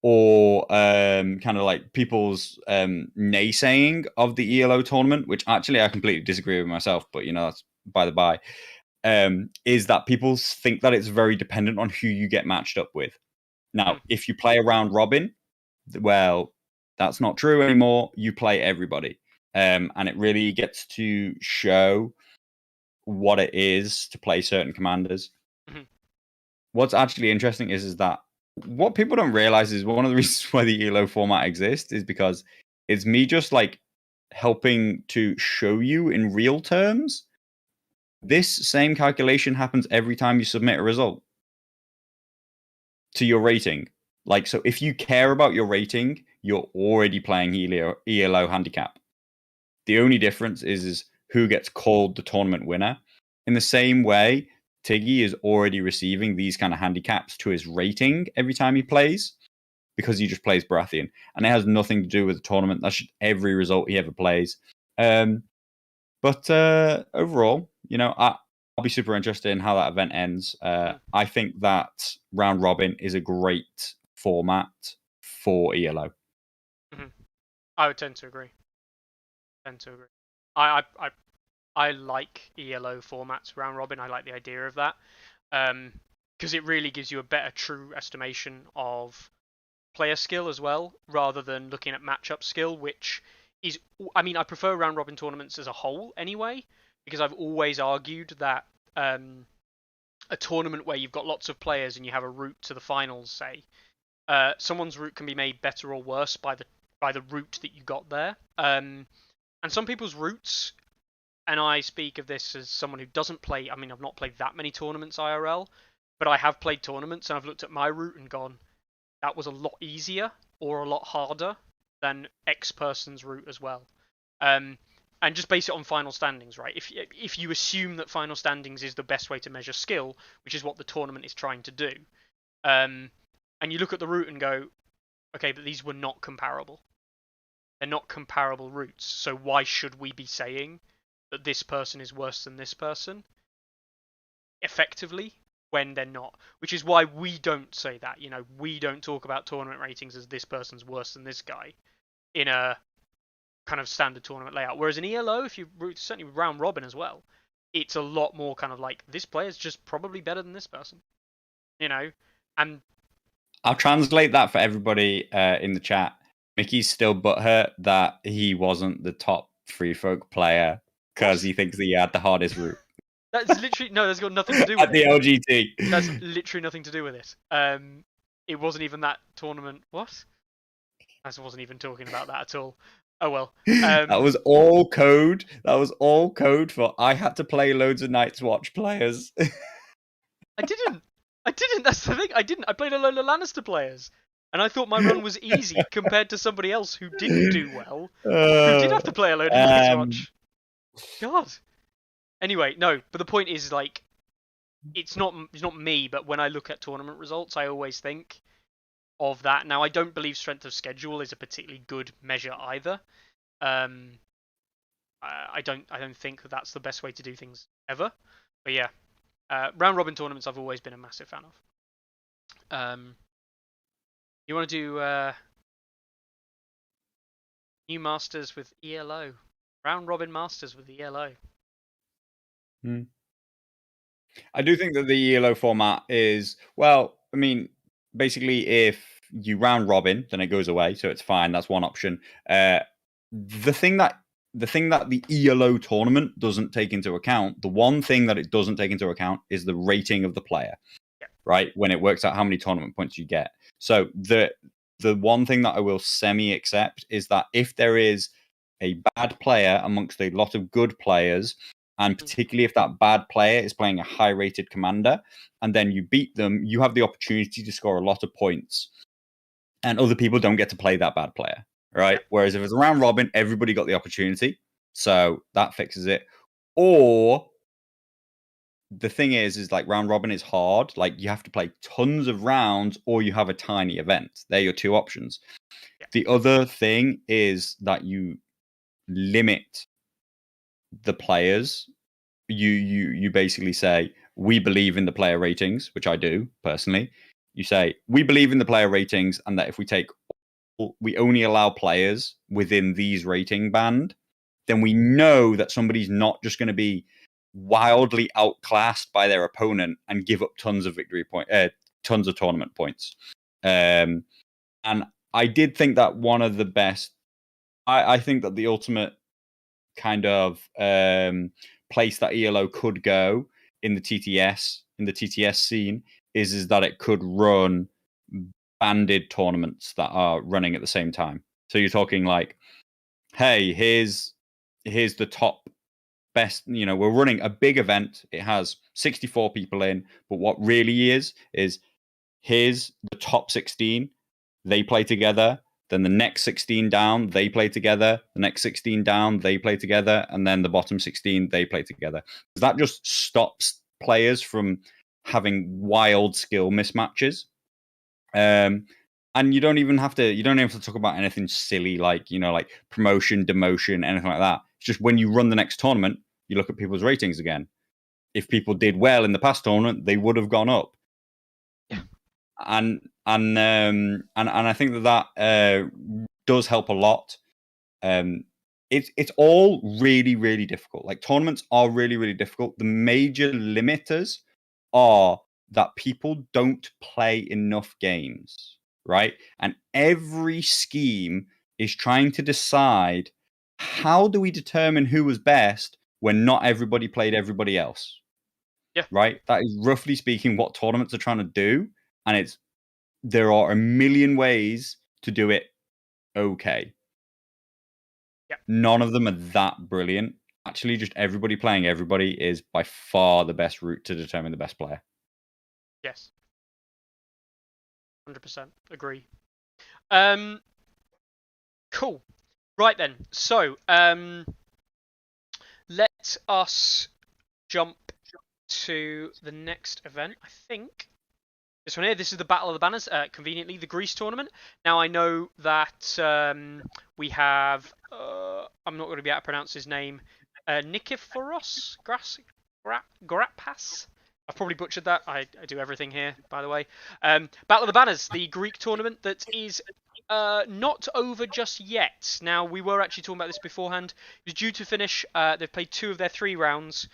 or kind of like people's naysaying of the ELO tournament, which actually I completely disagree with myself, but that's by the by, is that people think that it's very dependent on who you get matched up with. Now, if you play a round robin, well, that's not true anymore. You play everybody. And it really gets to show what it is to play certain commanders. What's actually interesting is that what people don't realize is one of the reasons why the ELO format exists is because it's me just like helping to show you in real terms. This same calculation happens every time you submit a result to your rating. Like, so if you care about your rating, you're already playing ELO handicap. The only difference is who gets called the tournament winner. In the same way, Tiggy is already receiving these kind of handicaps to his rating every time he plays because he just plays Baratheon. And it has nothing to do with the tournament. That's just every result he ever plays. But overall, I'll be super interested in how that event ends. I think that round robin is a great format for ELO. I would tend to agree. I like ELO formats round robin. I like the idea of that because it really gives you a better true estimation of player skill as well, rather than looking at matchup skill, which is, I mean, I prefer round robin tournaments as a whole anyway, because I've always argued that a tournament where you've got lots of players and you have a route to the finals, say, someone's route can be made better or worse by the route that you got there. And some people's routes, and I speak of this as someone who doesn't play, I mean, I've not played that many tournaments IRL, but I have played tournaments and I've looked at my route and gone, that was a lot easier or a lot harder than X person's route as well. and just base it on final standings, right? If you assume that final standings is the best way to measure skill, which is what the tournament is trying to do, and you look at the route and go, okay, but these were not comparable. They're not comparable routes, so why should we be saying that this person is worse than this person effectively when they're not? Which is why we don't say that. We don't talk about tournament ratings as this person's worse than this guy in a kind of standard tournament layout. Whereas in ELO, if you certainly with round robin as well, it's a lot more kind of like this player's just probably better than this person, and I'll translate that for everybody in the chat. Mickey's still butthurt that he wasn't the top free folk player because he thinks that he had the hardest route. That's literally no. That's got nothing to do with at the LGT. That's literally nothing to do with it. It wasn't even that tournament. What? I wasn't even talking about that at all. Oh well. That was all code. That was all code for I had to play loads of Night's Watch players. I didn't. That's the thing. I didn't. I played a load of Lannister players, and I thought my run was easy compared to somebody else who didn't do well, who did have to play a load of Night's Watch. God. Anyway, no. But the point is, like, it's not me. But when I look at tournament results, I always think of that. Now, I don't believe strength of schedule is a particularly good measure either. I don't think that that's the best way to do things ever. But yeah, round robin tournaments I've always been a massive fan of. You want to do new masters with ELO, round robin masters with ELO? I do think that the ELO format is, well, I mean, basically if you round robin, then it goes away, so it's fine. That's one option. The thing that the ELO tournament doesn't take into account, the one thing that it doesn't take into account is the rating of the player, right? When it works out how many tournament points you get. So the one thing that I will semi-accept is that if there is a bad player amongst a lot of good players, and particularly if that bad player is playing a high-rated commander, and then you beat them, you have the opportunity to score a lot of points. And other people don't get to play that bad player, right? Yeah. Whereas if it's a round robin, everybody got the opportunity. So that fixes it. Or the thing is like round robin is hard. Like you have to play tons of rounds or you have a tiny event. They're your two options. Yeah. The other thing is that you limit the players. You basically say, we believe in the player ratings, which I do personally. You say, we believe in the player ratings, and that if we only allow players within these rating band, then we know that somebody's not just going to be wildly outclassed by their opponent and give up tons of tons of tournament points. And I did think that one of the best, I think that the ultimate kind of place that ELO could go in the TTS scene is that it could run banded tournaments that are running at the same time. So you're talking like, hey, here's the top best, we're running a big event. It has 64 people in, but what really is here's the top 16. They play together. Then the next 16 down, they play together. The next 16 down, they play together. And then the bottom 16, they play together. That just stops players from having wild skill mismatches. And you don't even have to talk about anything silly like promotion, demotion, anything like that. It's just when you run the next tournament, you look at people's ratings again. If people did well in the past tournament, they would have gone up. Yeah. And I think that does help a lot. It's all really, really difficult. Like tournaments are really, really difficult. The major limiters are that people don't play enough games, right? And every scheme is trying to decide, how do we determine who was best when not everybody played everybody else? Yeah. Right? That is roughly speaking what tournaments are trying to do. And there are a million ways to do it okay. Yeah. None of them are that brilliant. Actually, just everybody playing everybody is by far the best route to determine the best player. Yes. 100% agree. Cool. Right then. So, let us jump to the next event. I think this one here. This is the Battle of the Banners. Conveniently, the Greece tournament. Now I know that we have. I'm not going to be able to pronounce his name. Nikiforos Grapas. I've probably butchered that. I do everything here, by the way. Battle of the Banners, the Greek tournament that is not over just yet. Now, we were actually talking about this beforehand. It was due to finish. They've played 2 of their 3 rounds.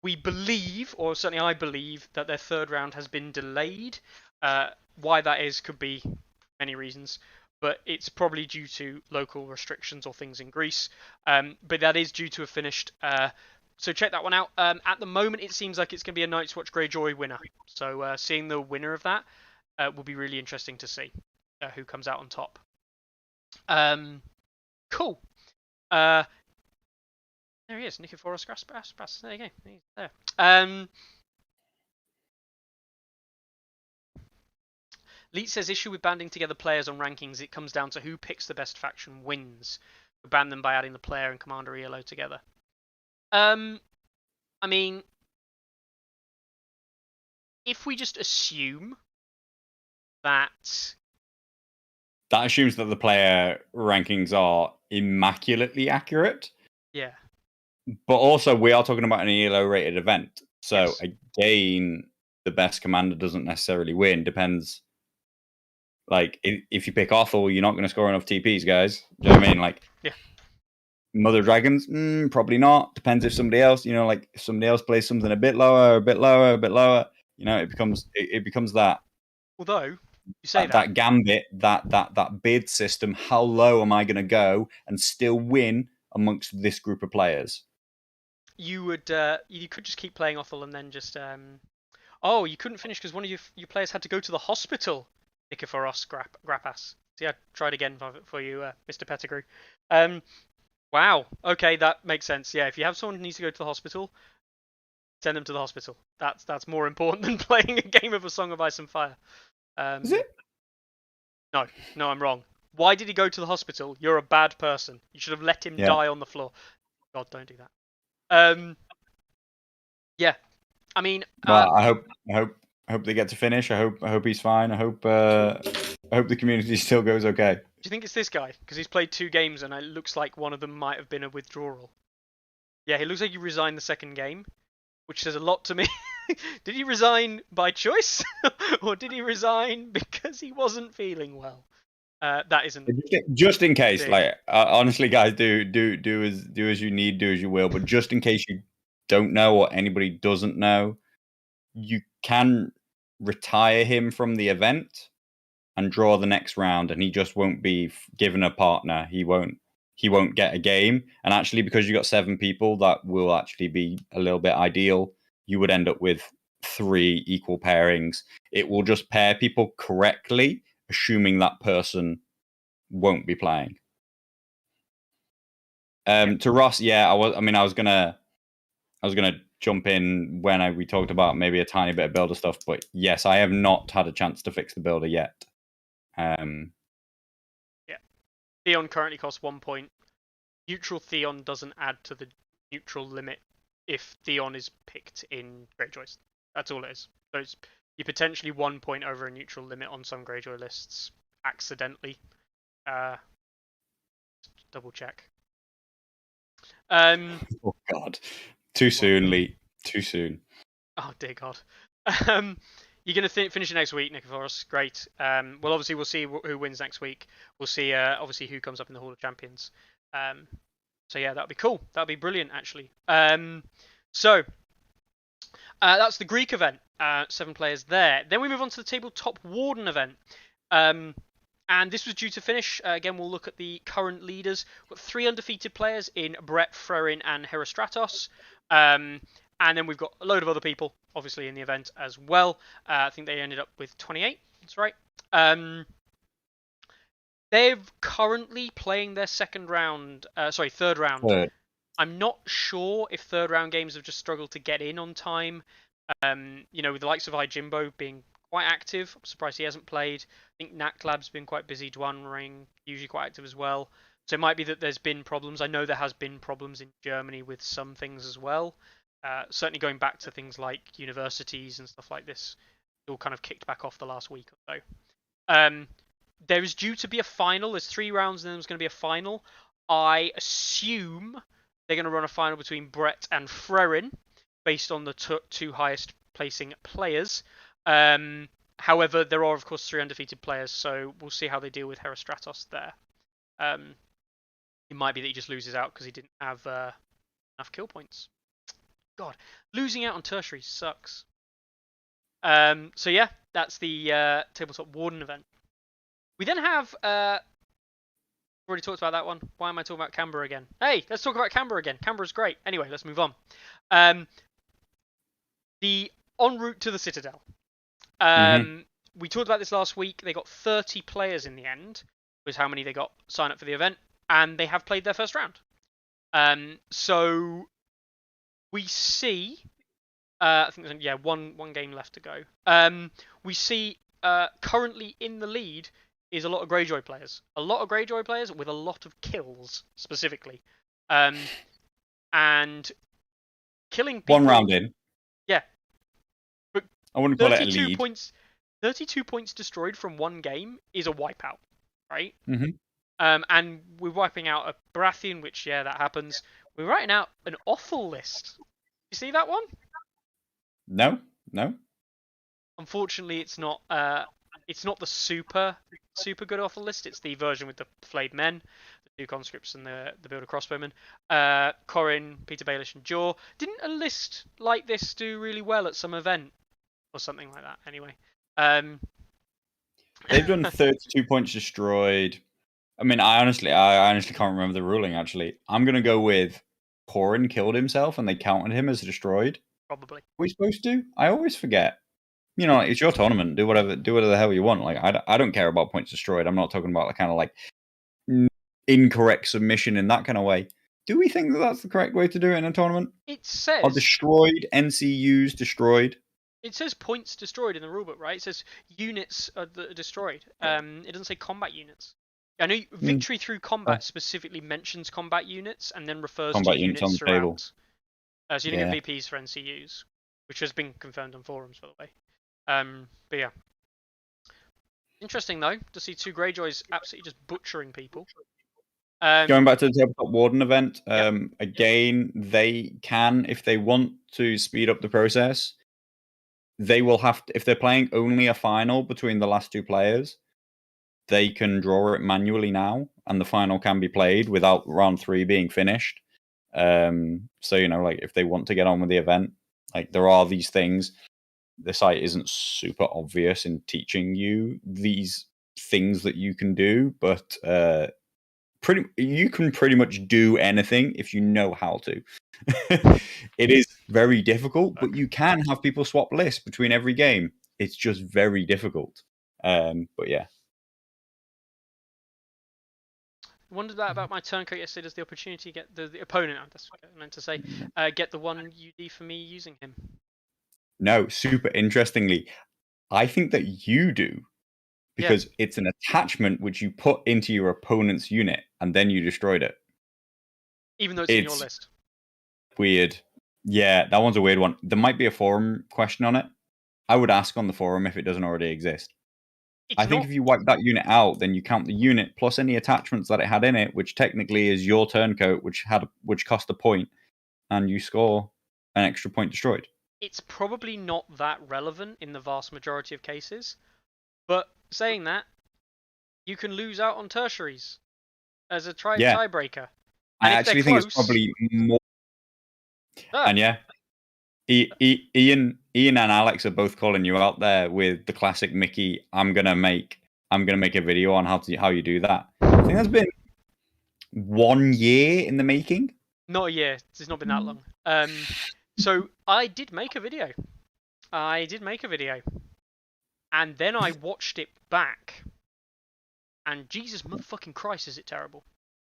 We believe, or certainly I believe, that their 3rd round has been delayed. Why that is could be many reasons, but it's probably due to local restrictions or things in Greece. But that is due to have finished. So check that one out. At the moment, it seems like it's going to be a Night's Watch Greyjoy winner. So seeing the winner of that will be really interesting to see who comes out on top. Cool. There he is, Nikiforos Grapas. There you go. He's there. Leet says issue with banding together players on rankings. It comes down to who picks the best faction wins. We ban them by adding the player and commander ELO together. I mean, if we just assume that assumes that the player rankings are immaculately accurate. Yeah. But also, we are talking about an ELO rated event. So, Yes. again, the best commander doesn't necessarily win. Depends. Like, if you pick Othel, you're not going to score enough TPs, guys. Do you know what I mean? Like, Yeah. Mother Dragons, probably not. Depends if somebody else, like if somebody else plays something a bit lower, a bit lower, a bit lower. It becomes that. Although you say that gambit, that bid system. How low am I going to go and still win amongst this group of players? You would, you could just keep playing Othel and then just, oh, you couldn't finish because one of your players had to go to the hospital. Nikiforos Grapas. See, I tried again for you, Mr. Pettigrew. Wow. Okay, that makes sense. Yeah, if you have someone who needs to go to the hospital, send them to the hospital. That's more important than playing a game of A Song of Ice and Fire. Is it? No, I'm wrong. Why did he go to the hospital? You're a bad person. You should have let him die on the floor. God, don't do that. Yeah. I mean, I hope they get to finish. I hope he's fine. I hope the community still goes okay. Do you think it's this guy? Because he's played 2 games and it looks like one of them might have been a withdrawal. Yeah, he looks like he resigned the 2nd game, which says a lot to me. Did he resign by choice, or did he resign because he wasn't feeling well? That isn't. Just in case, honestly, guys, do as you need, do as you will. But just in case you don't know or anybody doesn't know, you can retire him from the event and draw the next round, and he just won't be given a partner. He won't get a game. And actually, because you got 7 people, that will actually be a little bit ideal. You would end up with 3 equal pairings. It will just pair people correctly, assuming that person won't be playing. To Ross, yeah, I was gonna jump in when we talked about maybe a tiny bit of builder stuff, but yes, I have not had a chance to fix the builder yet. Yeah. Theon currently costs 1 point. Neutral Theon doesn't add to the neutral limit if Theon is picked in Greyjoys. That's all it is. So you're potentially 1 point over a neutral limit on some Greyjoy lists accidentally. Double check. Oh God, too soon, Lee. Too soon. Oh dear God. You're going to finish it next week, Nikiforos. Great. Well, obviously, we'll see who wins next week. We'll see, obviously, who comes up in the Hall of Champions. So yeah, that'd be cool. That'd be brilliant, actually. So that's the Greek event. 7 players there. Then we move on to the tabletop Warden event. And this was due to finish. Again, we'll look at the current leaders. We've got 3 undefeated players in Brett, Frerin, and Herostratos. And then we've got a load of other people, obviously, in the event as well. I think they ended up with 28. That's right. They're currently playing their third round. I'm not sure if 3rd round games have just struggled to get in on time. With the likes of iJimbo being quite active. I'm surprised he hasn't played. I think Naklab's been quite busy. Dwan Ring, usually quite active as well. So it might be that there's been problems. I know there has been problems in Germany with some things as well. Certainly going back to things like universities and stuff like this, it all kind of kicked back off the last week or so. There is due to be a final. There's 3 rounds and then there's going to be a final. I assume they're going to run a final between Brett and Frerin based on the 2 highest placing players. However, there are, of course, 3 undefeated players, so we'll see how they deal with Herostratos there. It might be that he just loses out because he didn't have enough kill points. God, losing out on tertiary sucks. So yeah, that's the Tabletop Warden event. We then have already talked about that one. Why am I talking about Canberra again? Hey, let's talk about Canberra again. Canberra's great. Anyway, let's move on. The En route to the Citadel. We talked about this last week. They got 30 players in the end, was how many they got sign up for the event, and they have played their first round. So we see, I think there's one game left to go. We see currently in the lead is a lot of Greyjoy players. A lot of Greyjoy players with a lot of kills, specifically. And killing people... 1 round in. Yeah. But I wouldn't call it a lead. 32 points destroyed from 1 game is a wipeout, right? Mm-hmm. And we're wiping out a Baratheon, which, yeah, that happens. We're writing out an awful list. You see that one? No. Unfortunately, it's not the super good awful list. It's the version with the flayed men, the 2 conscripts, and the builder crossbowmen. Corrin, Peter Baelish, and Jaw. Didn't a list like this do really well at some event or something like that? Anyway, they've done 32 points destroyed. I mean, I honestly can't remember the ruling. Actually, I'm gonna go with Corrin killed himself and they counted him as destroyed. Probably. Are we supposed to? I always forget. You know, it's your tournament. Do whatever the hell you want. Like, I don't care about points destroyed. I'm not talking about the kind of like incorrect submission in that kind of way. Do we think that that's the correct way to do it in a tournament? It says or destroyed NCUs destroyed. It says points destroyed in the rulebook, right? It says units are destroyed. It doesn't say combat units. I know victory through combat specifically mentions combat units and then refers combat to units on the throughout. table. So you don't get VPs for NCUs, which has been confirmed on forums, by the way. But yeah. Interesting, though, to see 2 Greyjoys absolutely just butchering people. Going back to the Tabletop Warden event, again, they can, if they want to speed up the process, they will have to, if they're playing only a final between the last 2 players, they can draw it manually now, and the final can be played without round 3 being finished. So, you know, like, if they want to get on with the event, like, there are these things. The site isn't super obvious in teaching you these things that you can do, but you can pretty much do anything if you know how to. It is very difficult, but you can have people swap lists between every game. It's just very difficult. But yeah. I wondered that about my turncoat yesterday. Does the opportunity get the opponent? That's what I meant to say. Get the 1 UD for me using him? No, super interestingly, I think that you do, because it's an attachment which you put into your opponent's unit and then you destroyed it. Even though it's in your list. Weird. Yeah, that one's a weird one. There might be a forum question on it. I would ask on the forum if it doesn't already exist. I think if you wipe that unit out, then you count the unit plus any attachments that it had in it, which technically is your turncoat, which cost a point, and you score an extra point destroyed. It's probably not that relevant in the vast majority of cases, but saying that, you can lose out on tertiaries as a tiebreaker. I actually think it's probably more. And yeah, Ian and Alex are both calling you out there with the classic Mickey. I'm gonna make a video on how you do that. I think that's been 1 year in the making. Not a year. It's not been that long. So I did make a video. And then I watched it back. And Jesus motherfucking Christ, is it terrible.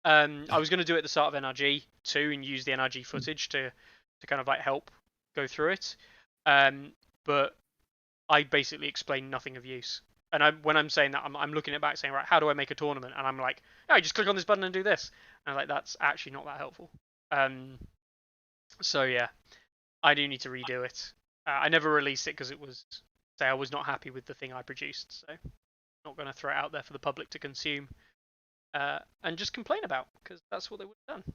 I was going to do it at the start of NRG 2 and use the NRG footage to kind of like help go through it. But I basically explained nothing of use. And when I'm saying that, I'm looking at it back saying, right, how do I make a tournament? And I'm like, oh, you just click on this button and do this. And I'm like, that's actually not that helpful. So yeah, I do need to redo it. I never released it because it was, say, I was not happy with the thing I produced. So I'm not going to throw it out there for the public to consume and just complain about, because that's what they would have done.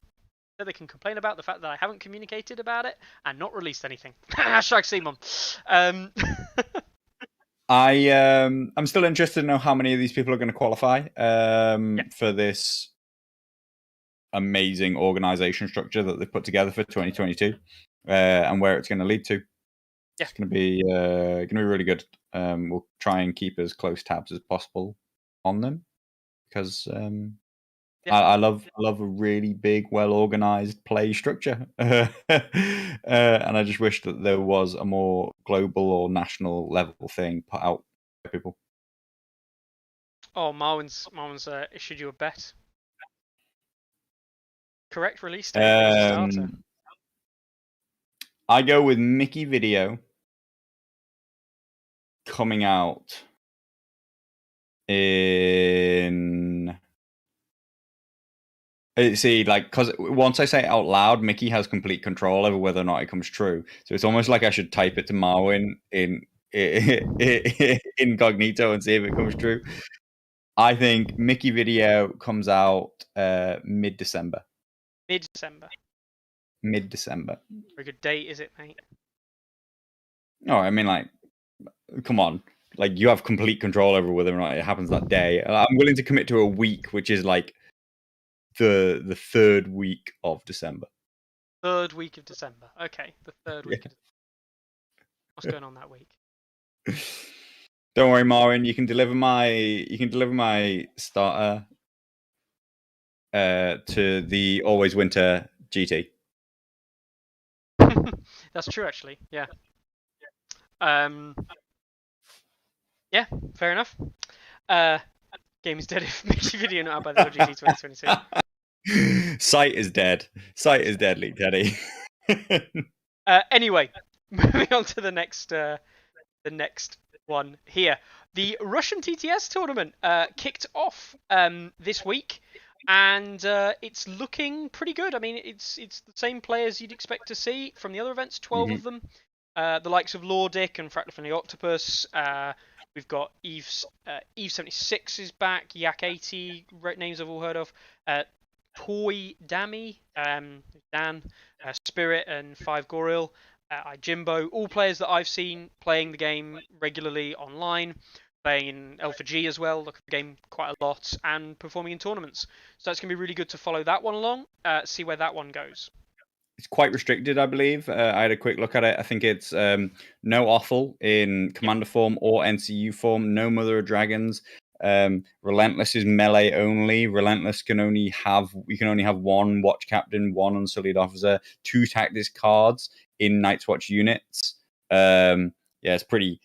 So they can complain about the fact that I haven't communicated about it and not released anything. Hashtag CMON. I'm still interested to know how many of these people are going to qualify for this amazing organization structure that they've put together for 2022 and where it's going to lead to. Yeah. It's going to be really good. We'll try and keep as close tabs as possible on them because I love a really big, well organized play structure, and I just wish that there was a more global or national level thing put out by people. Oh, Marwin's issued you a bet. Correct release date for the starter. I go with Mickey Video coming out in. See, like, because once I say it out loud, Mickey has complete control over whether or not it comes true. So it's almost like I should type it to Marwin in incognito and see if it comes true. I think Mickey Video comes out mid-December. Mid-December. Mid-December. Very good date, is it, mate? No, I mean, like, come on. Like, you have complete control over whether or not it happens that day. I'm willing to commit to a week, which is like the third week of December. Third week of December. Okay, the third week of December. What's going on that week? Don't worry, Marwin. You can deliver my starter to the Always Winter GT. That's true, actually. Yeah. Yeah, fair enough. Game is dead if Mickey Video not out by the LGT 2022. Sight is dead. Sight is dead, League Teddy. Anyway, moving on to the next one here. The Russian TTS tournament kicked off this week, and it's looking pretty good. I mean, it's the same players you'd expect to see from the other events. 12 of them. The likes of Lordic and Fractal Friendly Octopus. We've got Eve 76 is back. Yak 80 names I've all heard of. Toy Dami, Dan, Spirit, and 5 Goril. Jimbo, all players that I've seen playing the game regularly online, playing in Alpha G as well, look at the game quite a lot, and performing in tournaments. So that's going to be really good to follow that one along, see where that one goes. It's quite restricted, I believe. I had a quick look at it. I think it's no Offal in Commander form or NCU form, no Mother of Dragons. Relentless is melee only. Relentless can only have one Watch Captain, one Unsullied Officer, 2 Tactics cards in Night's Watch units. It's pretty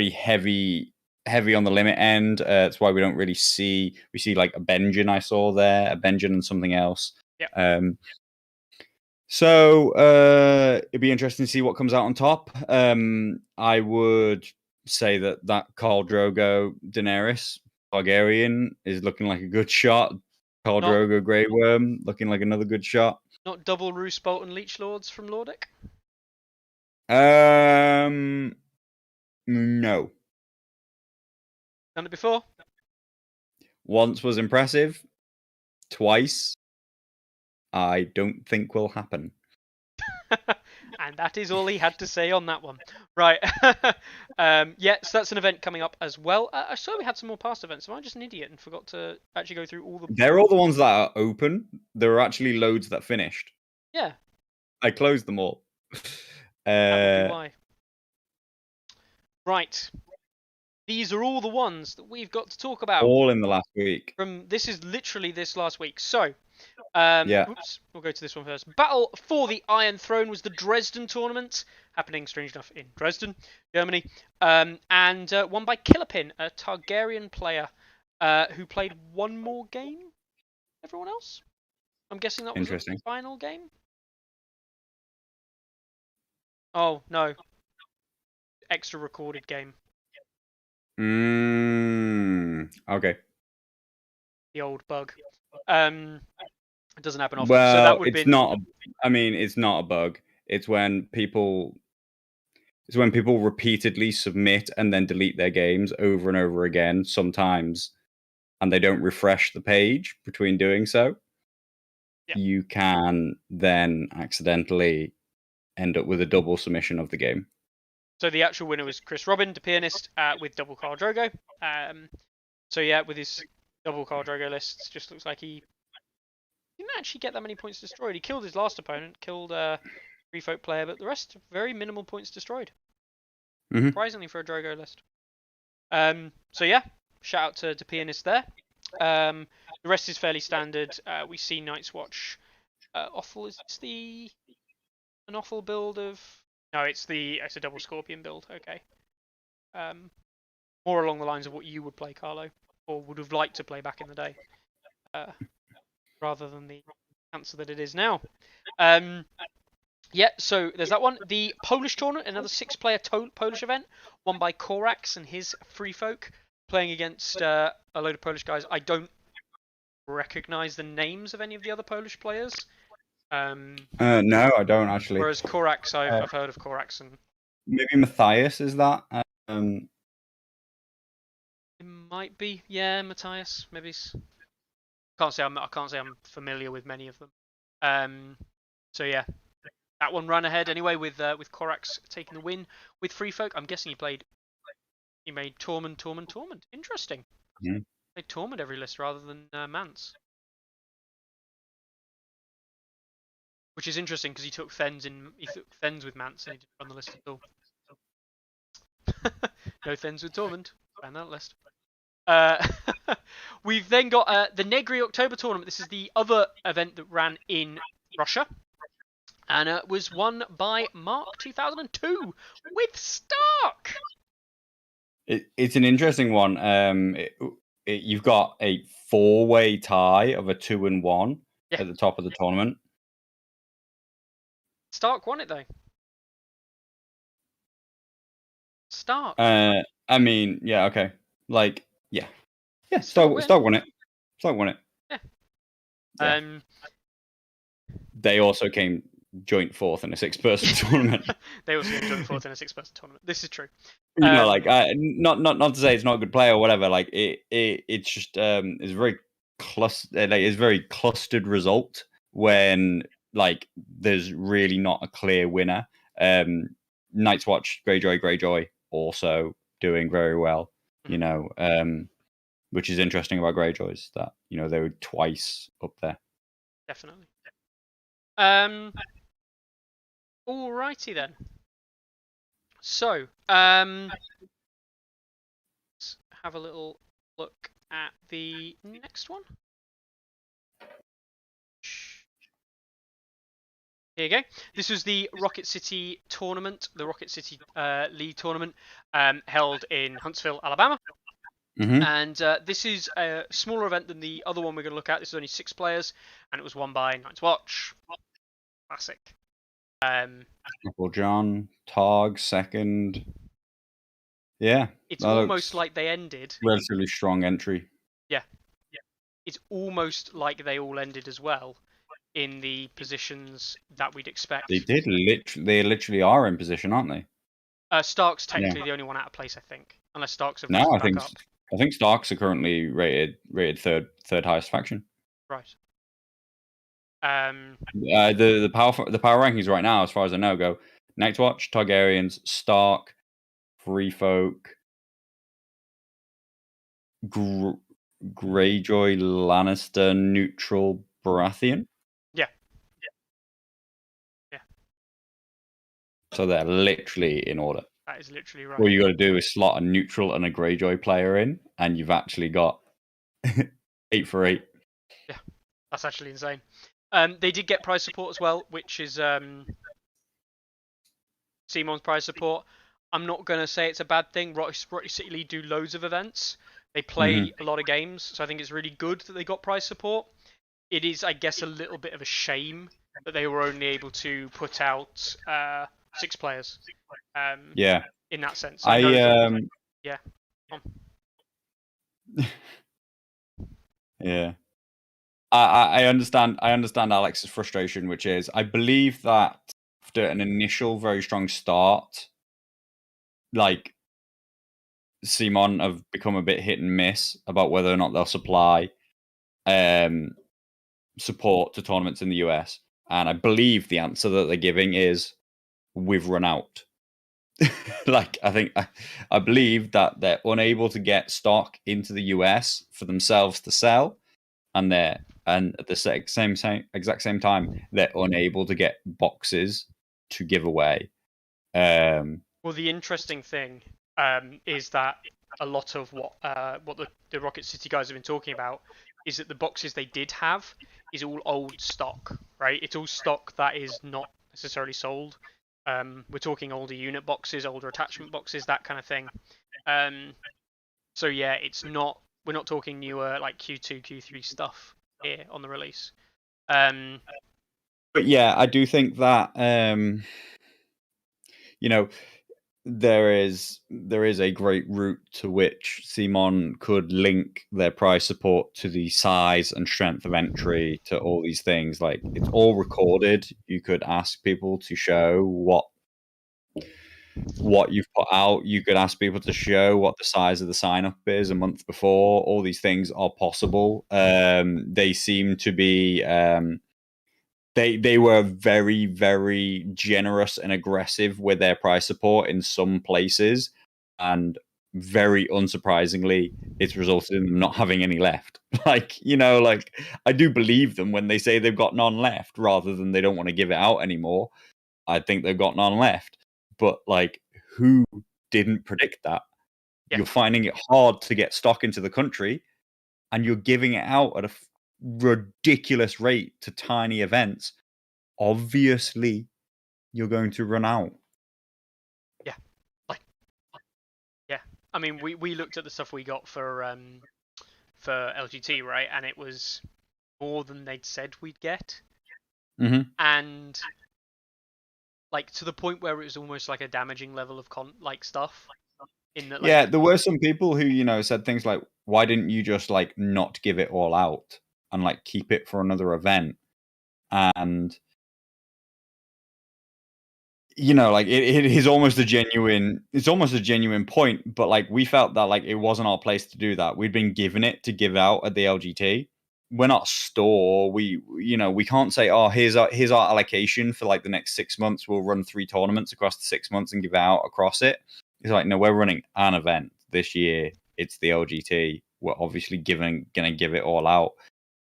heavy on the limit end. That's why we don't really see like a Benjin I saw there, a Benjin and something else. Yeah. So it'd be interesting to see what comes out on top. I would say that Khal Drogo Daenerys Targaryen is looking like a good shot. Khal Drogo Grey Worm looking like another good shot. Not double Roose Bolt and Leech Lords from Lordic? No. Done it before? Once was impressive. Twice, I don't think will happen. And that is all he had to say on that one. Right. Yeah, so that's an event coming up as well. I saw we had some more past events. Am I just an idiot and forgot to actually go through all the... They're all the ones that are open. There are actually loads that finished. Yeah. I closed them all. That would be why. Right. These are all the ones that we've got to talk about. All in the last week. This is literally this last week. So, yeah. Oops, we'll go to this one first. Battle for the Iron Throne was the Dresden tournament, happening, strange enough, in Dresden, Germany, and won by Killerpin, a Targaryen player who played one more game than everyone else. I'm guessing that was the final game? Oh, no. Extra recorded game. Okay. The old bug. It doesn't happen often. So that Well, would have it's been not. I mean, it's not a bug. It's when people. It's when people repeatedly submit and then delete their games over and over again, sometimes, and they don't refresh the page between doing so. Yeah. You can then accidentally end up with a double submission of the game. So the actual winner was Chris Robin, the pianist, with double Khal Drogo. So yeah, with his double Khal Drogo lists, just looks like he didn't actually get that many points destroyed. He killed his last opponent, killed a free folk player, but the rest very minimal points destroyed. Mhm. Surprisingly for a Drogo list. So yeah, shout out to pianist there. The rest is fairly standard. We see Night's Watch. Awful is this an awful build of? No, it's a double Scorpion build. Okay. More along the lines of what you would play, Carlo, or would have liked to play back in the day, rather than the answer that it is now. Yeah, so there's that one. The Polish tournament, another 6-player Polish event, won by Korax and his Free Folk, playing against a load of Polish guys. I don't recognize the names of any of the other Polish players. No, I don't actually. Whereas Korax, I've heard of Korax, and Maybe Matthias is that. it might be, yeah, Matthias. Maybe I can't say I'm familiar with many of them. So yeah, that one ran ahead anyway with Korax taking the win with Free Folk. I'm guessing he made Tormund. Interesting. Mhm. Made Tormund every list rather than Mance, which is interesting because he took Thens with Mance and he didn't run the list at all. No Thens with Tormund. Ban that list. We've then got the Negri October tournament. This is the other event that ran in Russia, and was won by Mark 2002 with Stark. It's an interesting one. You've got a 4-way tie of a 2-1 Yeah. at the top of the tournament. Stark won it though. Stark. I mean, yeah, okay. Like, yeah. Stark won it. Stark won it. Yeah. Yeah. They also came joint fourth in a 6-person tournament. They also came joint fourth in a 6-person tournament. This is true. You know, like not to say it's not a good player or whatever. Like it's just it's very it's very clustered result when like there's really not a clear winner. Night's Watch, Greyjoy also doing very well. Mhm. You know, which is interesting about Greyjoys that they were twice up there. Definitely. Alrighty then. So, let's have a little look at the next one. Here you go. This was the Rocket City tournament, the Rocket City League tournament, held in Huntsville, Alabama. Mm-hmm. And this is a smaller event than the other one we're going to look at. This is only 6 players, and it was won by Night's Watch. Classic. Uncle John, Targ second. Yeah. It's almost like they ended. Relatively strong entry. Yeah. It's almost like they all ended as well in the positions that we'd expect. They literally are in position, aren't they? Stark's technically the only one out of place, I think, unless Stark's have No, back up. I think Starks are currently rated third highest faction. Right. The power rankings right now, as far as I know, go Night's Watch, Targaryens, Stark, Free Folk, Greyjoy, Lannister, Neutral, Baratheon. Yeah. So they're literally in order. That is literally right. All you got to do is slot a Neutral and a Greyjoy player in, and you've actually got 8 for 8. Yeah, that's actually insane. They did get prize support as well, which is CMON's prize support. I'm not going to say it's a bad thing. Rocket City League do loads of events. They play a lot of games, so I think it's really good that they got prize support. It is, I guess, a little bit of a shame that they were only able to put out 6 players. Yeah. In that sense. Yeah. Yeah. I understand. I understand Alex's frustration, which is I believe that after an initial very strong start, like CMON have become a bit hit and miss about whether or not they'll supply support to tournaments in the US. And I believe the answer that they're giving is we've run out. Like I believe that they're unable to get stock into the US for themselves to sell, and at the exact same time they're unable to get boxes to give away. Well, the interesting thing is that a lot of what the Rocket City guys have been talking about is that the boxes they did have is all old stock, right? It's all stock that is not necessarily sold. We're talking older unit boxes, older attachment boxes, that kind of thing. So yeah, it's not. We're not talking newer like Q2, Q3 stuff here on the release. But yeah, I do think that you know there is a great route to which CMON could link their price support to the size and strength of entry to all these things. Like it's all recorded. You could ask people to show what you've put out. You could ask people to show what the size of the sign up is a month before. All these things are possible. They seem to be they were very, very generous and aggressive with their price support in some places, and very unsurprisingly, it's resulted in them not having any left. Like, like I do believe them when they say they've got none left, rather than they don't want to give it out anymore. I think they've got none left. But like, who didn't predict that? Yeah. You're finding it hard to get stock into the country, and you're giving it out at a ridiculous rate to tiny events. Obviously, you're going to run out. Yeah. Like, yeah. I mean, we looked at the stuff we got for LGT, right? And it was more than they'd said we'd get. Mm-hmm. And like to the point where it was almost like a damaging level of stuff. In that, like, Yeah, there were some people who said things like, "Why didn't you just like not give it all out and like keep it for another event?" And like it is almost a genuine. It's almost a genuine point, but like we felt that like it wasn't our place to do that. We'd been given it to give out at the LGT. We're not a store. We can't say, "Oh, here's our allocation for like the next 6 months. We'll run 3 tournaments across the 6 months and give it out across it." It's like, no, we're running an event this year. It's the LGT. We're obviously gonna give it all out,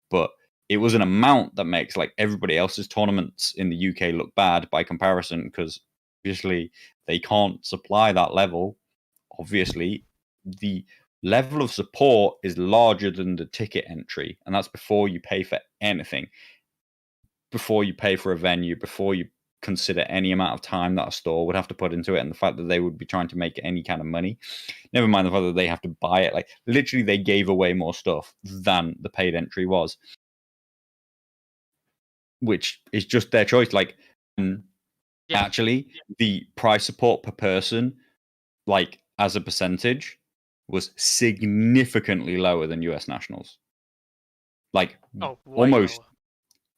but it was an amount that makes like everybody else's tournaments in the UK look bad by comparison, because obviously they can't supply that level. Obviously, the level of support is larger than the ticket entry, and that's before you pay for anything, before you pay for a venue, before you consider any amount of time that a store would have to put into it, and the fact that they would be trying to make any kind of money. Never mind the fact that they have to buy it. Like literally, they gave away more stuff than the paid entry was, which is just their choice. Like, actually, the price support per person, like as a percentage, was significantly lower than US nationals. Like,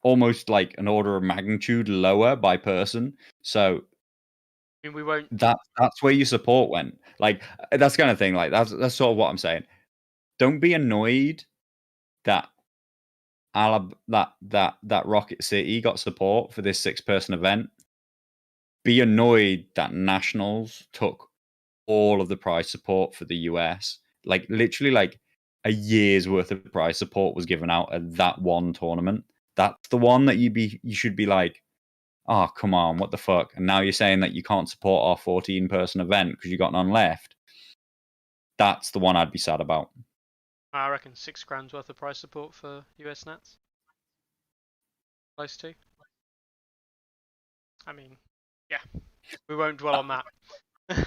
almost like an order of magnitude lower by person. So I mean, we won't. That's where your support went. Like that's kind of thing. Like that's sort of what I'm saying. Don't be annoyed that that Rocket City got support for this 6-person event. Be annoyed that nationals took all of the prize support for the US. Like literally, like a year's worth of prize support was given out at that one tournament. That's the one that you should be like, oh, come on, what the fuck? And now you're saying that you can't support our 14-person event because you got none left. That's the one I'd be sad about. I reckon $6,000 worth of price support for US Nats. Close to. I mean, yeah, we won't dwell on that.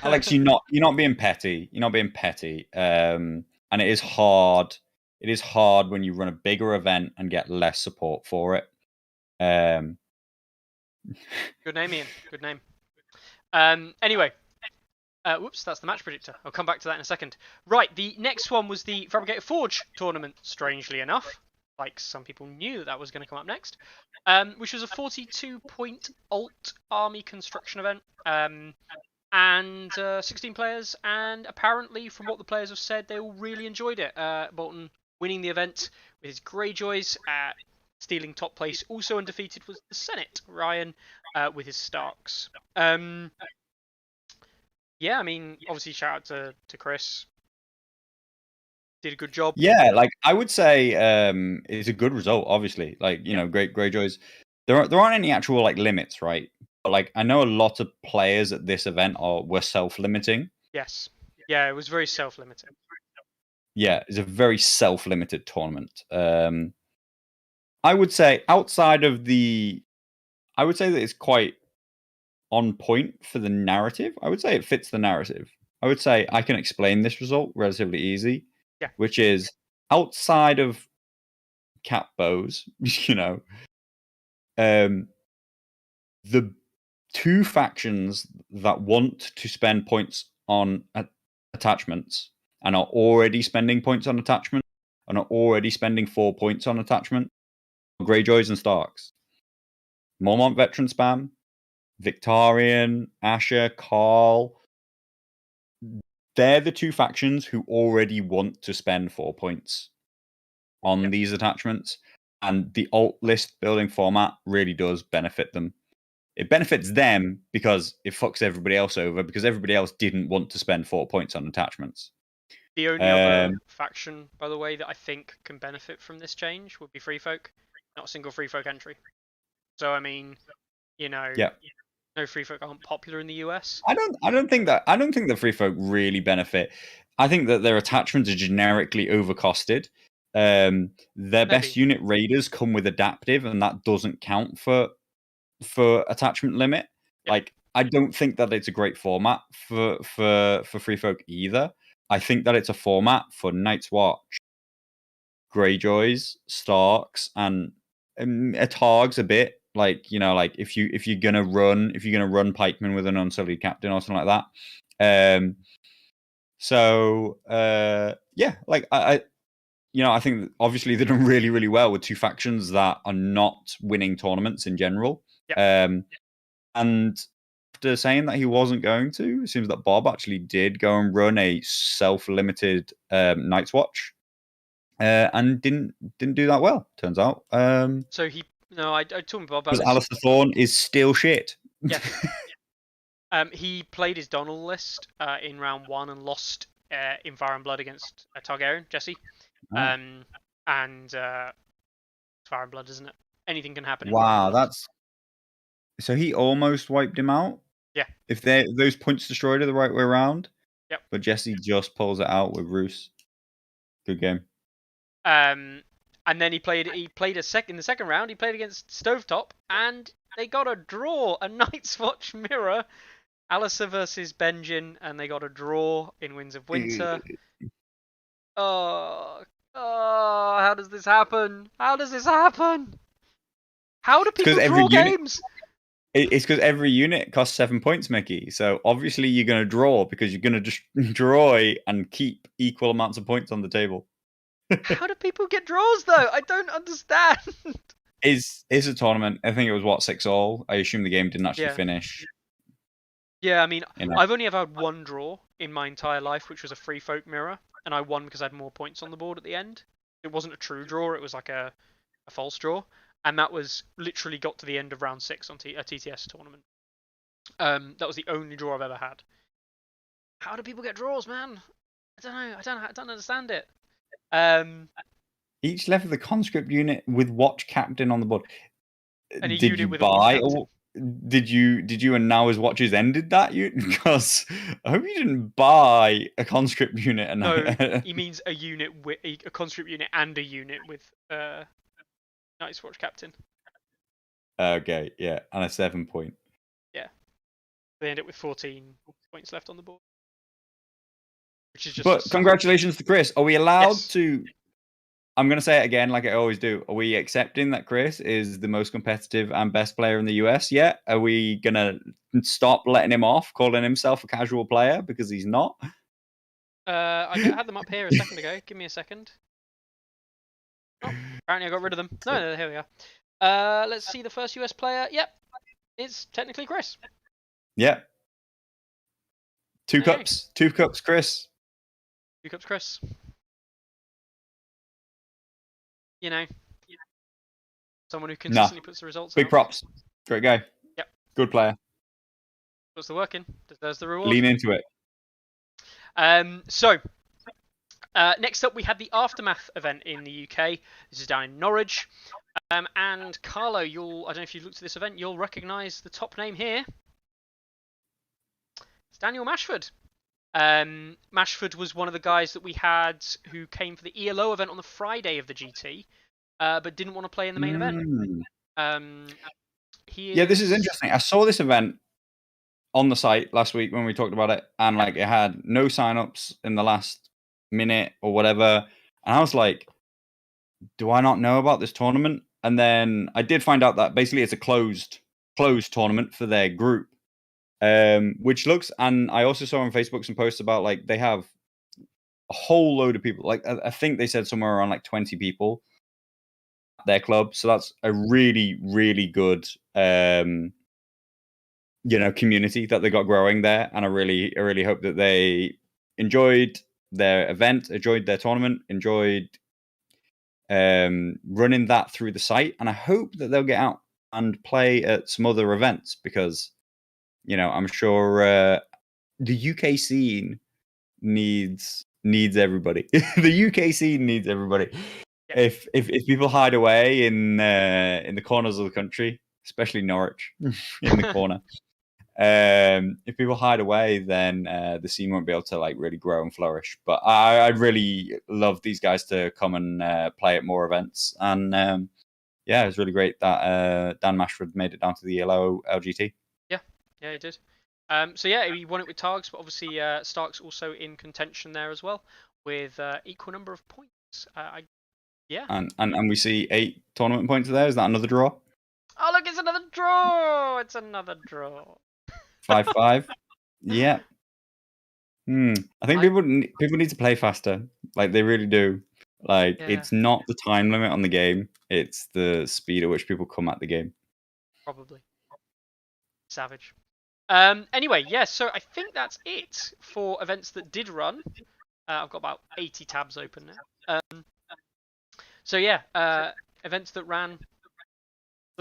Alex, you're not being petty. You're not being petty. And it is hard. It is hard when you run a bigger event and get less support for it. Good name, Ian. Good name. Anyway, Whoops, that's the match predictor. I'll come back to that in a second. Right, the next one was the Fabricator Forge tournament, strangely enough. Like, some people knew that was going to come up next. Which was a 42-point alt army construction event. And 16 players, and apparently, from what the players have said, they all really enjoyed it. Bolton winning the event with his Greyjoys, stealing top place. Also undefeated was the Senate, Ryan, with his Starks. Yeah, I mean, obviously, shout out to Chris. Did a good job. Yeah, like I would say, it's a good result. Obviously, like great Greyjoys. There aren't any actual like limits, right? But like I know a lot of players at this event were self-limiting. Yes. Yeah, it was very self-limiting. Yeah, it's a very self-limited tournament. I would say outside of I would say that it's quite on point for the narrative. I would say it fits the narrative. I would say I can explain this result relatively easy. Yeah. Which is outside of cat bows, the two factions that want to spend points on attachments and are already spending points on attachment and are already spending 4 points on attachment, Greyjoys and Starks. Mormont veteran spam, Victorian, Asher, Carl. They're the two factions who already want to spend 4 points on these attachments, and the alt list building format really does benefit them. It benefits them because it fucks everybody else over, because everybody else didn't want to spend 4 points on attachments. The only other faction, by the way, that I think can benefit from this change would be Free Folk. Not a single Free Folk entry. So, I mean, Yeah. no Free Folk aren't popular in the US. I don't think the Free Folk really benefit. I think that their attachments are generically overcosted. Their best unit raiders come with adaptive, and that doesn't count for attachment limit. Yep. Like, I don't think that it's a great format for Free Folk either. I think that it's a format for Night's Watch, Greyjoys, Starks, and Targs a bit. Like, like if you're gonna run pikemen with an unsullied captain or something like that. Yeah, like I think that obviously they've done really, really well with two factions that are not winning tournaments in general. Yep. And after saying that he wasn't going to, it seems that Bob actually did go and run a self-limited Night's Watch, and didn't do that well. Turns out. So I told Bob about because this. Alistair Thorne is still shit. Yeah. He played his Donald list in round 1 and lost in Fire and Blood against Targaryen, Jesse. And Fire and Blood, isn't it? Anything can happen. Wow, that's so he almost wiped him out. Yeah. If those points destroyed are the right way around. Yep. But Jesse just pulls it out with Roose. Good game. And then he played in the second round. He played against Stovetop, and they got a draw, a Night's Watch mirror. Alistair versus Benjen, and they got a draw in Winds of Winter. Oh, how does this happen? How does this happen? How do people draw games? It's because every unit costs 7 points, Mickey. So obviously you're going to draw because you're going to destroy and keep equal amounts of points on the table. How do people get draws, though? I don't understand. It's a tournament. I think it was 6-all. I assume the game didn't actually finish. Yeah, I mean, I've only ever had one draw in my entire life, which was a Free Folk mirror, and I won because I had more points on the board at the end. It wasn't a true draw; it was like a false draw, and that was literally got to the end of round 6 on a TTS tournament. That was the only draw I've ever had. How do people get draws, man? I don't know. I don't understand it. Each left with a conscript unit with Watch Captain on the board. And a unit with a Watch Captain. Did you and now his watches ended that unit? Because I hope you didn't buy a conscript unit. And no, he means a unit with a conscript unit and a unit with Night's Watch Captain. Okay, yeah, and a 7 point. Yeah, they end up with 14 points left on the board, which is just. But congratulations to Chris. Are we allowed to? I'm going to say it again, like I always do. Are we accepting that Chris is the most competitive and best player in the US yet? Are we going to stop letting him off, calling himself a casual player because he's not? I had them up here a second ago. Give me a second. Oh, apparently I got rid of them. No, here we are. Let's see the first US player. Yep, it's technically Chris. Yep. Two Okay. cups, Chris. 2 cups, Chris. You know, someone who consistently puts the results Big out. props. Great guy. Yep. Good player. Puts the work in. Deserves the reward. Lean into it. So, next up we had the Aftermath event in the UK. This is down in Norwich. And Carlo, I don't know if you've looked at this event, you'll recognise the top name here. It's Daniel Mashford. Mashford was one of the guys that we had who came for the ELO event on the Friday of the GT, but didn't want to play in the main event. Yeah, this is interesting. I saw this event on the site last week when we talked about it, and like it had no signups in the last minute or whatever. And I was like, do I not know about this tournament? And then I did find out that basically it's a closed tournament for their group. Which looks, and I also saw on Facebook some posts about like they have a whole load of people. Like I think they said somewhere around like 20 people at their club. So that's a really, really good community that they got growing there. And I really hope that they enjoyed their event, enjoyed their tournament, enjoyed running that through the site. And I hope that they'll get out and play at some other events because I'm sure the UK scene needs everybody. The UK scene needs everybody. Yeah. If people hide away in the corners of the country, especially Norwich, in the corner, if people hide away, then the scene won't be able to like really grow and flourish. But I'd really love these guys to come and play at more events. And yeah, it was really great that Dan Mashford made it down to the yellow LGT. Yeah, he did. So yeah, he won it with Targs, but obviously Stark's also in contention there as well with equal number of points. Yeah. And we see 8 tournament points there. Is that another draw? Oh look, it's another draw! It's another draw. 5-5. Yeah. I think people need to play faster. Like they really do. Like it's not the time limit on the game; it's the speed at which people come at the game. Probably. Savage. Anyway, yeah, so I think that's it for events that did run. I've got about 80 tabs open now. So yeah, events that ran.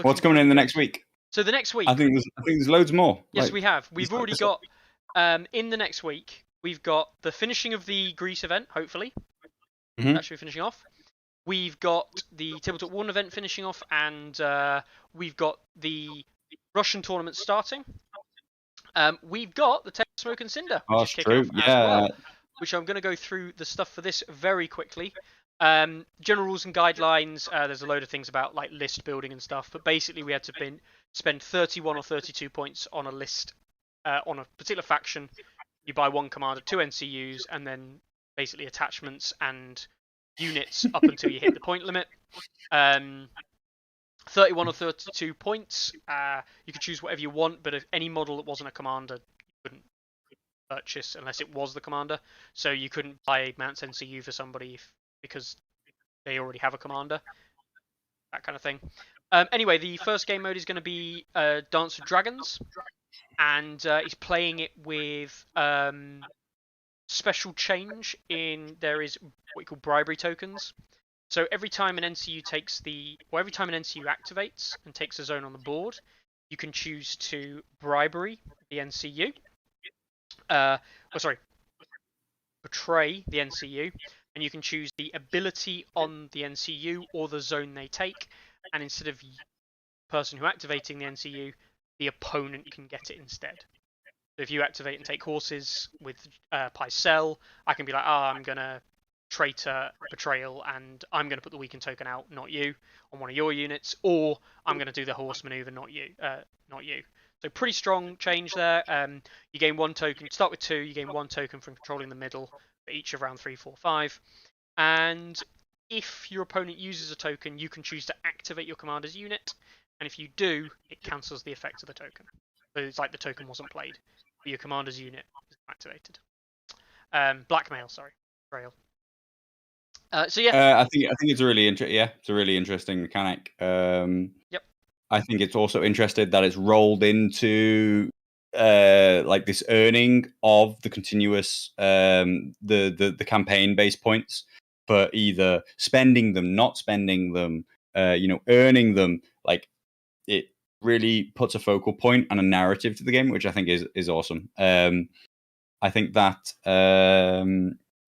What's coming in the next week? So the next week, I think there's loads more. Yes, we have. We've already got in the next week. We've got the finishing of the Greece event. Hopefully, actually finishing off. We've got the Tabletop 1 event finishing off, and we've got the Russian tournament starting. We've got the Tale of Smoke and Cinder, which is kicking off as well, which I'm going to go through the stuff for this very quickly. General rules and guidelines, there's a load of things about like list building and stuff, but basically we had to spend 31 or 32 points on a list on a particular faction. You buy 1 commander, 2 NCUs, and then basically attachments and units up until you hit the point limit. 31 or 32 points. You could choose whatever you want, but if any model that wasn't a commander, you couldn't purchase unless it was the commander. So you couldn't buy Mount's NCU for somebody because they already have a commander. That kind of thing. Anyway, the first game mode is going to be Dance of Dragons, and he's playing it with special change in there is what we call bribery tokens. So every time an NCU activates and takes a zone on the board, you can choose to bribery the NCU. Betray the NCU, and you can choose the ability on the NCU or the zone they take, and instead of the person who activating the NCU, the opponent can get it instead. So if you activate and take horses with Pycelle, I can be like, I'm gonna traitor betrayal, and I'm going to put the weakened token out, not you, on one of your units, or I'm going to do the horse maneuver, not you. So pretty strong change there. You gain 1 token. Start with 2. You gain 1 token from controlling the middle for each of round 3, 4, 5. And if your opponent uses a token, you can choose to activate your commander's unit, and if you do, it cancels the effect of the token. So it's like the token wasn't played, but your commander's unit is activated. Blackmail, sorry, Trail. So yeah, I think it's a really it's a really interesting mechanic. Yep. I think it's also interesting that it's rolled into like this earning of the continuous the campaign based points for either spending them, not spending them, earning them. Like it really puts a focal point and a narrative to the game, which I think is awesome. I think that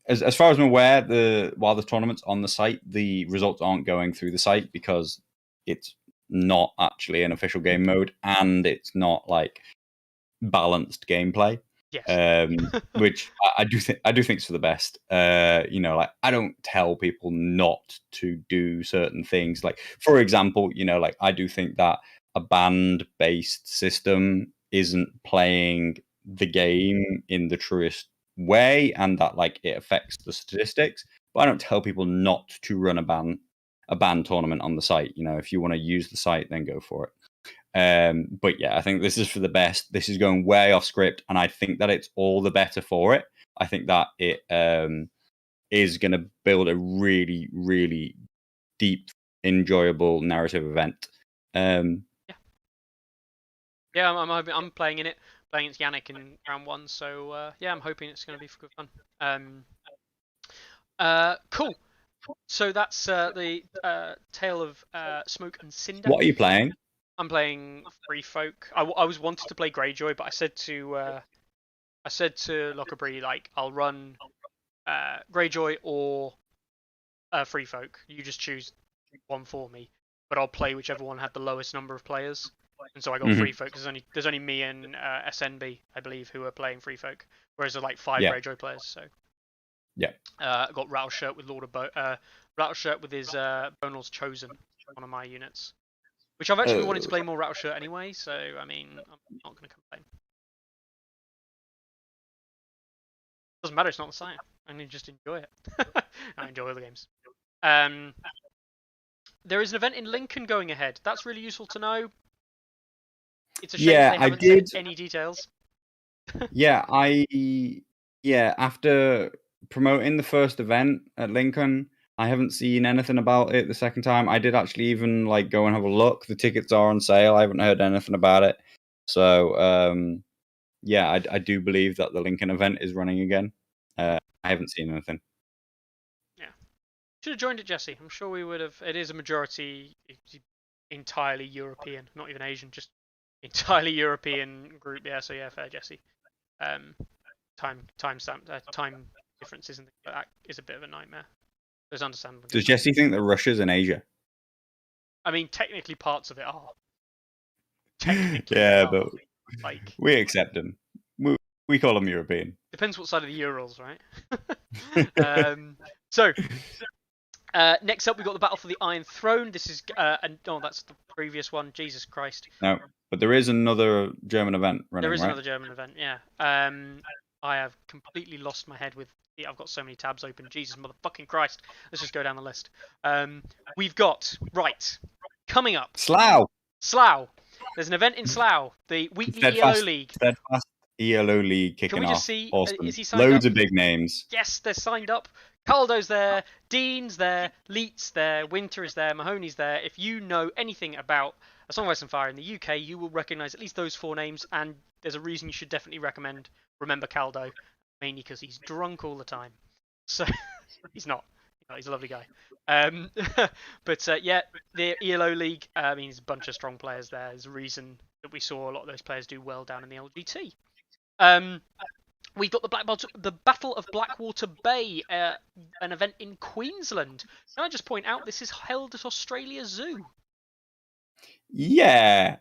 as far as I'm aware, while the tournament's on the site, the results aren't going through the site because it's not actually an official game mode and it's not like balanced gameplay. Yes. Which I do think is for the best. Like I don't tell people not to do certain things. Like for example, like I do think that a band based system isn't playing the game in the truest way, and that like it affects the statistics. But I don't tell people not to run a band tournament on the site. If you want to use the site, then go for it. But yeah, I think this is for the best. This is going way off script, and I think that it's all the better for it. I think that it is going to build a really, really deep, enjoyable narrative event. Yeah, I'm playing in it, playing against Yannick in round 1. So yeah, I'm hoping it's going to be for good fun. Cool. So that's the Tale of Smoke and Cinder. What are you playing? I'm playing Free Folk. I was wanted to play Greyjoy, but I said to Lockerbie, like, I'll run Greyjoy or Free Folk. You just choose one for me, but I'll play whichever one had the lowest number of players. And so I got Free Folk. There's only me and SNB, I believe, who are playing Free Folk, whereas there's like 5 Greyjoy players. So yeah, I got Rattleshirt with Rattleshirt with his Bonel's Chosen, one of my units. Which I've actually been wanting to play more Rattleshirt anyway, so I mean, I'm not going to complain. Doesn't matter, it's not the same. I need to just enjoy it. I enjoy all the games. There is an event in Lincoln going ahead. That's really useful to know. It's a shame they haven't said any details. After promoting the first event at Lincoln, I haven't seen anything about it the second time. I did actually even like go and have a look. The tickets are on sale. I haven't heard anything about it. So I do believe that the Lincoln event is running again. I haven't seen anything. Yeah, should have joined it, Jesse. I'm sure we would have. It is a majority entirely European, not even Asian, just entirely European group. Yeah, so yeah, fair, Jesse. Time differences and that is a bit of a nightmare. It's understandable. Does Jesse think that Russia's in Asia? I mean, technically parts of it are. Technically, but like we accept them. We call them European. Depends what side of the Urals, right? So next up, we got the Battle for the Iron Throne. This is that's the previous one. Jesus Christ. No, but there is another German event running. There is right? another German event. Yeah. I have completely lost my head with. I've got so many tabs open. Jesus motherfucking Christ. Let's just go down the list. We've got coming up. Slough. There's an event in Slough. The weekly ELO League. Steadfast ELO League kicking off. Can we just see? Awesome. Is he signed up? Loads of big names. Yes, they're signed up. Caldo's there, Dean's there, Leet's there, Winter is there, Mahoney's there. If you know anything about A Song of Ice and Fire in the UK, you will recognise at least those 4 names, and there's a reason you should definitely remember Caldo, mainly because he's drunk all the time. So he's not. He's a lovely guy. But yeah, the ELO League, I mean, there's a bunch of strong players there. There's a reason that we saw a lot of those players do well down in the LGT. We've got the Battle of Blackwater Bay, an event in Queensland. Can I just point out this is held at Australia Zoo? Yeah.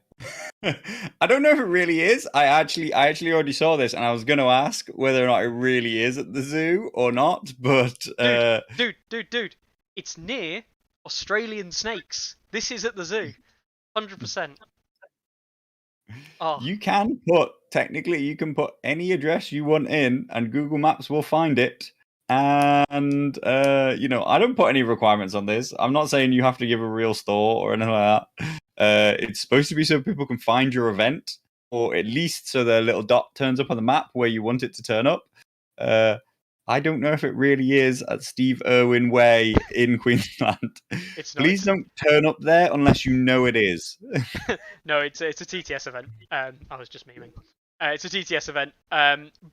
I don't know if it really is. I actually already saw this, and I was going to ask whether or not it really is at the zoo or not. But dude, it's near Australian snakes. This is at the zoo, 100%. Oh. You can put any address you want in, and Google Maps will find it. And I don't put any requirements on this. I'm not saying you have to give a real store or anything like that. It's supposed to be so people can find your event, or at least so their little dot turns up on the map where you want it to turn up. I don't know if it really is at Steve Irwin Way in Queensland. It's not. Please don't turn up there unless you know it is. No, it's a TTS event. I was just memeing. It's a TTS event.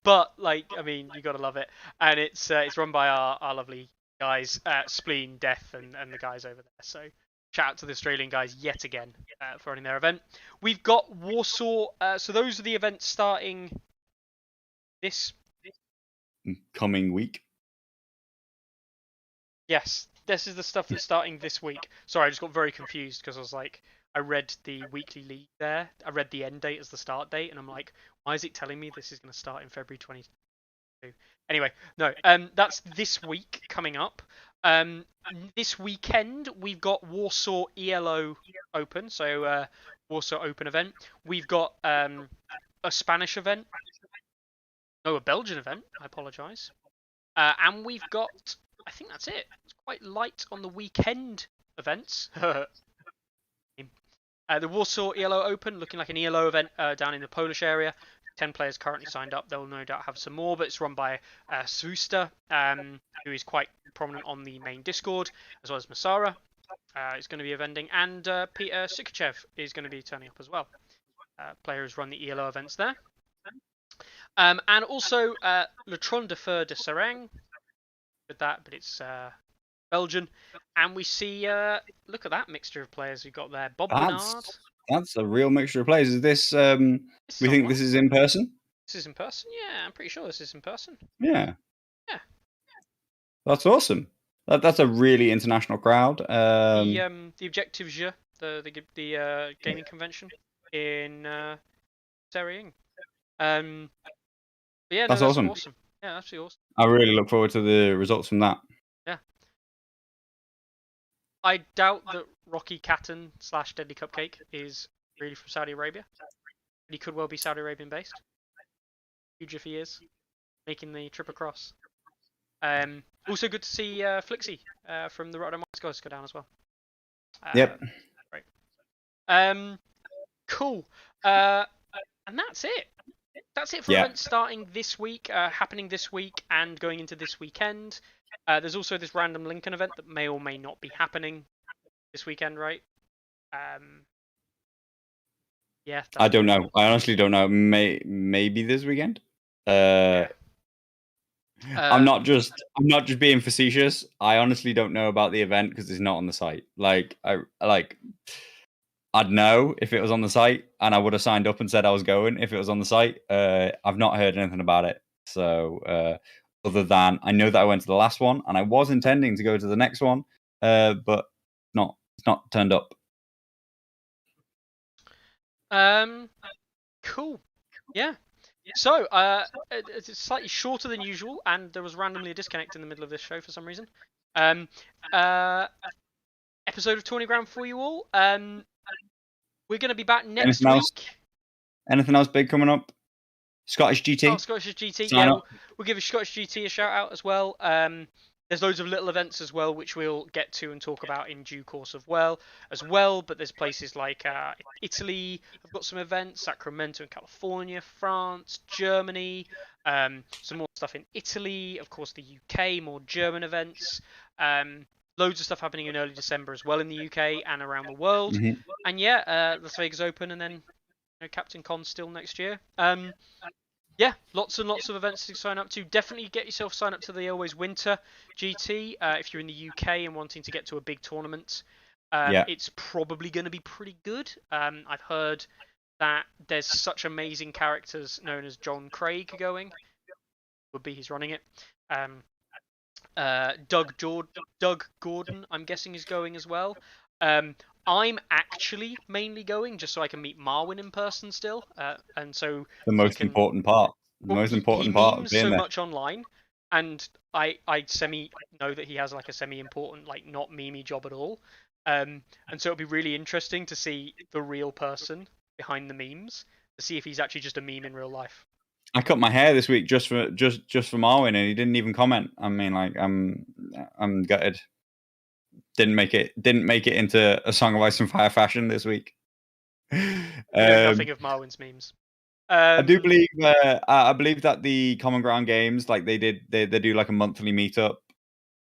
But like, I mean, you gotta love it, and it's run by our lovely guys, Spleen, Death, and the guys over there. So shout out to the Australian guys yet again for running their event. We've got Warsaw. So those are the events starting this. Coming week. Yes, this is the stuff that's starting this week. Sorry, I just got very confused because I was like, I read the weekly league there. I read the end date as the start date, and I'm like, why is it telling me this is going to start in February 22? Anyway, no, that's this week coming up. This weekend we've got Warsaw ELO Open, so Warsaw Open event. We've got a Spanish event. No, a Belgian event. I apologise. And we've got, I think that's it. It's quite light on the weekend events. The Warsaw ELO Open, looking like an ELO event down in the Polish area. 10 players currently signed up. They'll no doubt have some more, but it's run by Susta, who is quite prominent on the main Discord, as well as Masara is going to be eventing, and Peter Sikachev is going to be turning up as well. Player who's run the ELO events there. And also Le Tron de Feu de Serang with that, but it's Belgian. And we see, look at that mixture of players we've got there. Bob Bernard. That's a real mixture of players. Is this, we think this is in person? This is in person? Yeah, I'm pretty sure this is in person. Yeah. Yeah. That's awesome. That's a really international crowd. The Objective Jeu, the gaming convention in Serang. Yeah, no, that's awesome. Yeah, absolutely awesome. I really look forward to the results from that. Yeah. I doubt that Rocky Catan / Deadly Cupcake is really from Saudi Arabia. But he could well be Saudi Arabian based. Huge if he is. Making the trip across. Also good to see Flixie from the Rotterdam White Guys go down as well. Yep. Great. Cool. And that's it. That's it for events starting this week, happening this week, and going into this weekend. There's also this random Lincoln event that may or may not be happening this weekend, right? Yeah. I don't know. I honestly don't know. Maybe this weekend. I'm not just being facetious. I honestly don't know about the event because it's not on the site. I'd know if it was on the site, and I would have signed up and said I was going if it was on the site. I've not heard anything about it. So other than I know that I went to the last one, and I was intending to go to the next one, but it's not turned up. Cool. Yeah. So, it's slightly shorter than usual, and there was randomly a disconnect in the middle of this show for some reason. Episode of Tourney Ground for you all. We're going to be back next week. Anything else big coming up? Scottish GT? Oh, Scottish GT. Yeah, we'll give a Scottish GT a shout out as well. There's loads of little events as well, which we'll get to and talk about in due course as well. But there's places like Italy. I've got some events, Sacramento in California, France, Germany. Some more stuff in Italy. Of course, the UK, more German events. Loads of stuff happening in early December as well in the UK and around the world. Mm-hmm. And yeah, Las Vegas Open, and then Captain Con still next year. Yeah, lots and lots of events to sign up to. Definitely get yourself signed up to the Always Winter GT if you're in the UK and wanting to get to a big tournament. It's probably going to be pretty good. I've heard that there's such amazing characters known as John Craig going. Would be he's running it. Doug Gordon, I'm guessing, is going as well. I'm actually mainly going just so I can meet Marwin in person still, and so the most important part. The most important part of being so there. much online, and I semi know that he has like a semi-important, like not memey job at all, and so it'll be really interesting to see the real person behind the memes, to see if he's actually just a meme in real life. I cut my hair this week just for Marwin, and he didn't even comment. I mean, like, I'm gutted. Didn't make it into a Song of Ice and Fire fashion this week. We know nothing of Marwin's memes. I do believe I believe that the Common Ground Games, like they do like a monthly meetup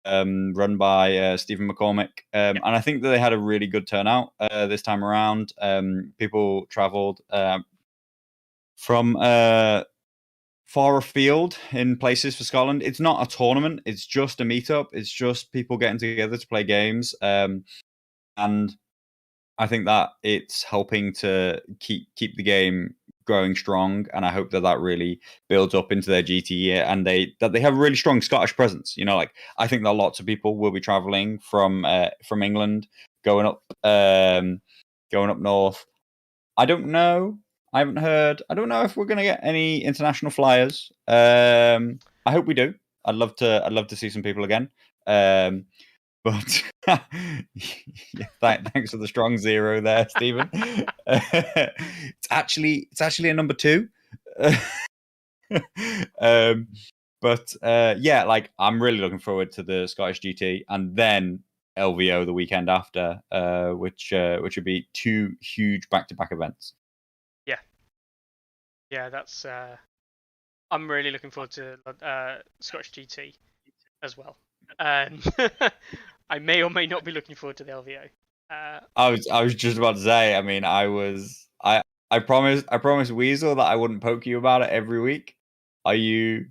run by Stephen McCormick, and I think that they had a really good turnout this time around. People travelled from far afield in places for Scotland. It's not a tournament; it's just a meetup. It's just people getting together to play games, and I think that it's helping to keep the game growing strong, and I hope that really builds up into their GT year, and they have a really strong Scottish presence. You know, like I think that lots of people will be traveling from England, going up north. I don't know. I haven't heard. I don't know if we're going to get any international flyers. I hope we do. I'd love to see some people again. But yeah, thanks for the strong zero there, Stephen. It's actually a number 2. But yeah, like I'm really looking forward to the Scottish GT and then LVO the weekend after, which would be 2 huge back-to-back events. Yeah, that's. I'm really looking forward to Scottish GT as well. I may or may not be looking forward to the LVO. I was just about to say. I mean, I promised Weasel that I wouldn't poke you about it every week. Are you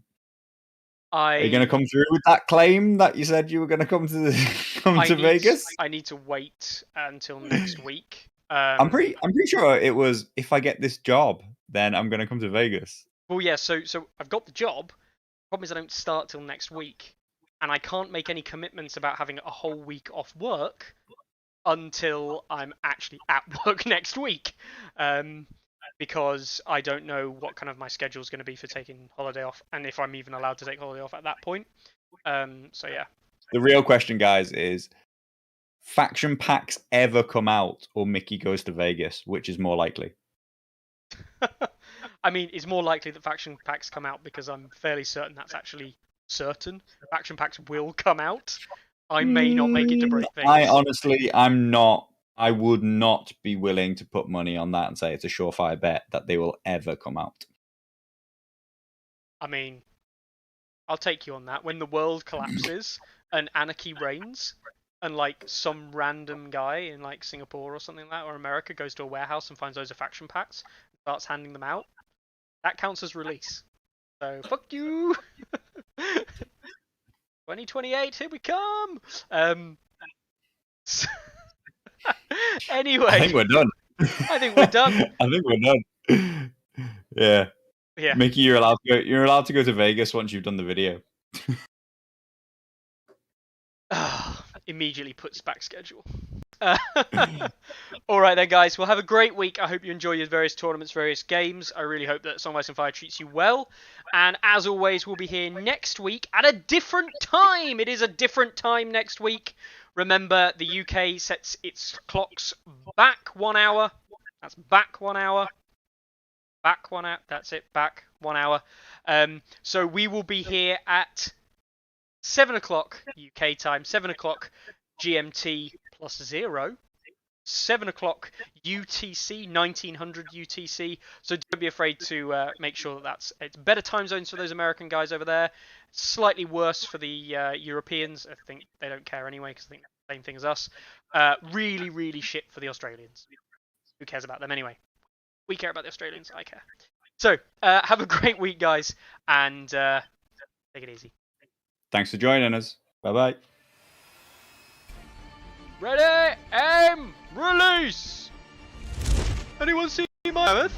going to come through with that claim that you said you were going to come to Vegas? I need to wait until next week. I'm pretty sure it was, if I get this job, then I'm going to come to Vegas. Well, yeah. So I've got the job. Problem is I don't start till next week, and I can't make any commitments about having a whole week off work until I'm actually at work next week, because I don't know what kind of my schedule is going to be for taking holiday off, and if I'm even allowed to take holiday off at that point. So yeah. The real question, guys, is faction packs ever come out, or Mickey goes to Vegas? Which is more likely? I mean, it's more likely that faction packs come out because I'm fairly certain that's actually certain. Faction packs will come out. I may not make it to break Vegas. I honestly, I'm not. I would not be willing to put money on that and say it's a surefire bet that they will ever come out. I mean, I'll take you on that. When the world collapses and anarchy reigns, and like some random guy in like Singapore or something like that, or America goes to a warehouse and finds loads of faction packs and starts handing them out, that counts as release. So fuck you. 2028, here we come. Anyway, I think we're done. I think we're done. Yeah. Yeah. Mickey, you're allowed to go to Vegas once you've done the video. Immediately puts back schedule. All right then, guys. Well, have a great week. I hope you enjoy your various tournaments, various games. I really hope that Song of Ice and Fire treats you well. And as always, we'll be here next week at a different time. It is a different time next week. Remember, the UK sets its clocks back 1 hour. That's back 1 hour. Back 1 hour. That's it. Back 1 hour. So we will be here at 7 o'clock UK time, 7 o'clock GMT plus 0, 7 o'clock UTC, 1900 UTC. So don't be afraid to make sure that it's better time zones for those American guys over there. Slightly worse for the Europeans. I think they don't care anyway because I think the same thing as us. Really, really shit for the Australians. Who cares about them anyway? We care about the Australians. I care. So have a great week, guys, and take it easy. Thanks for joining us. Bye-bye. Ready, aim, release! Anyone see my mammoth?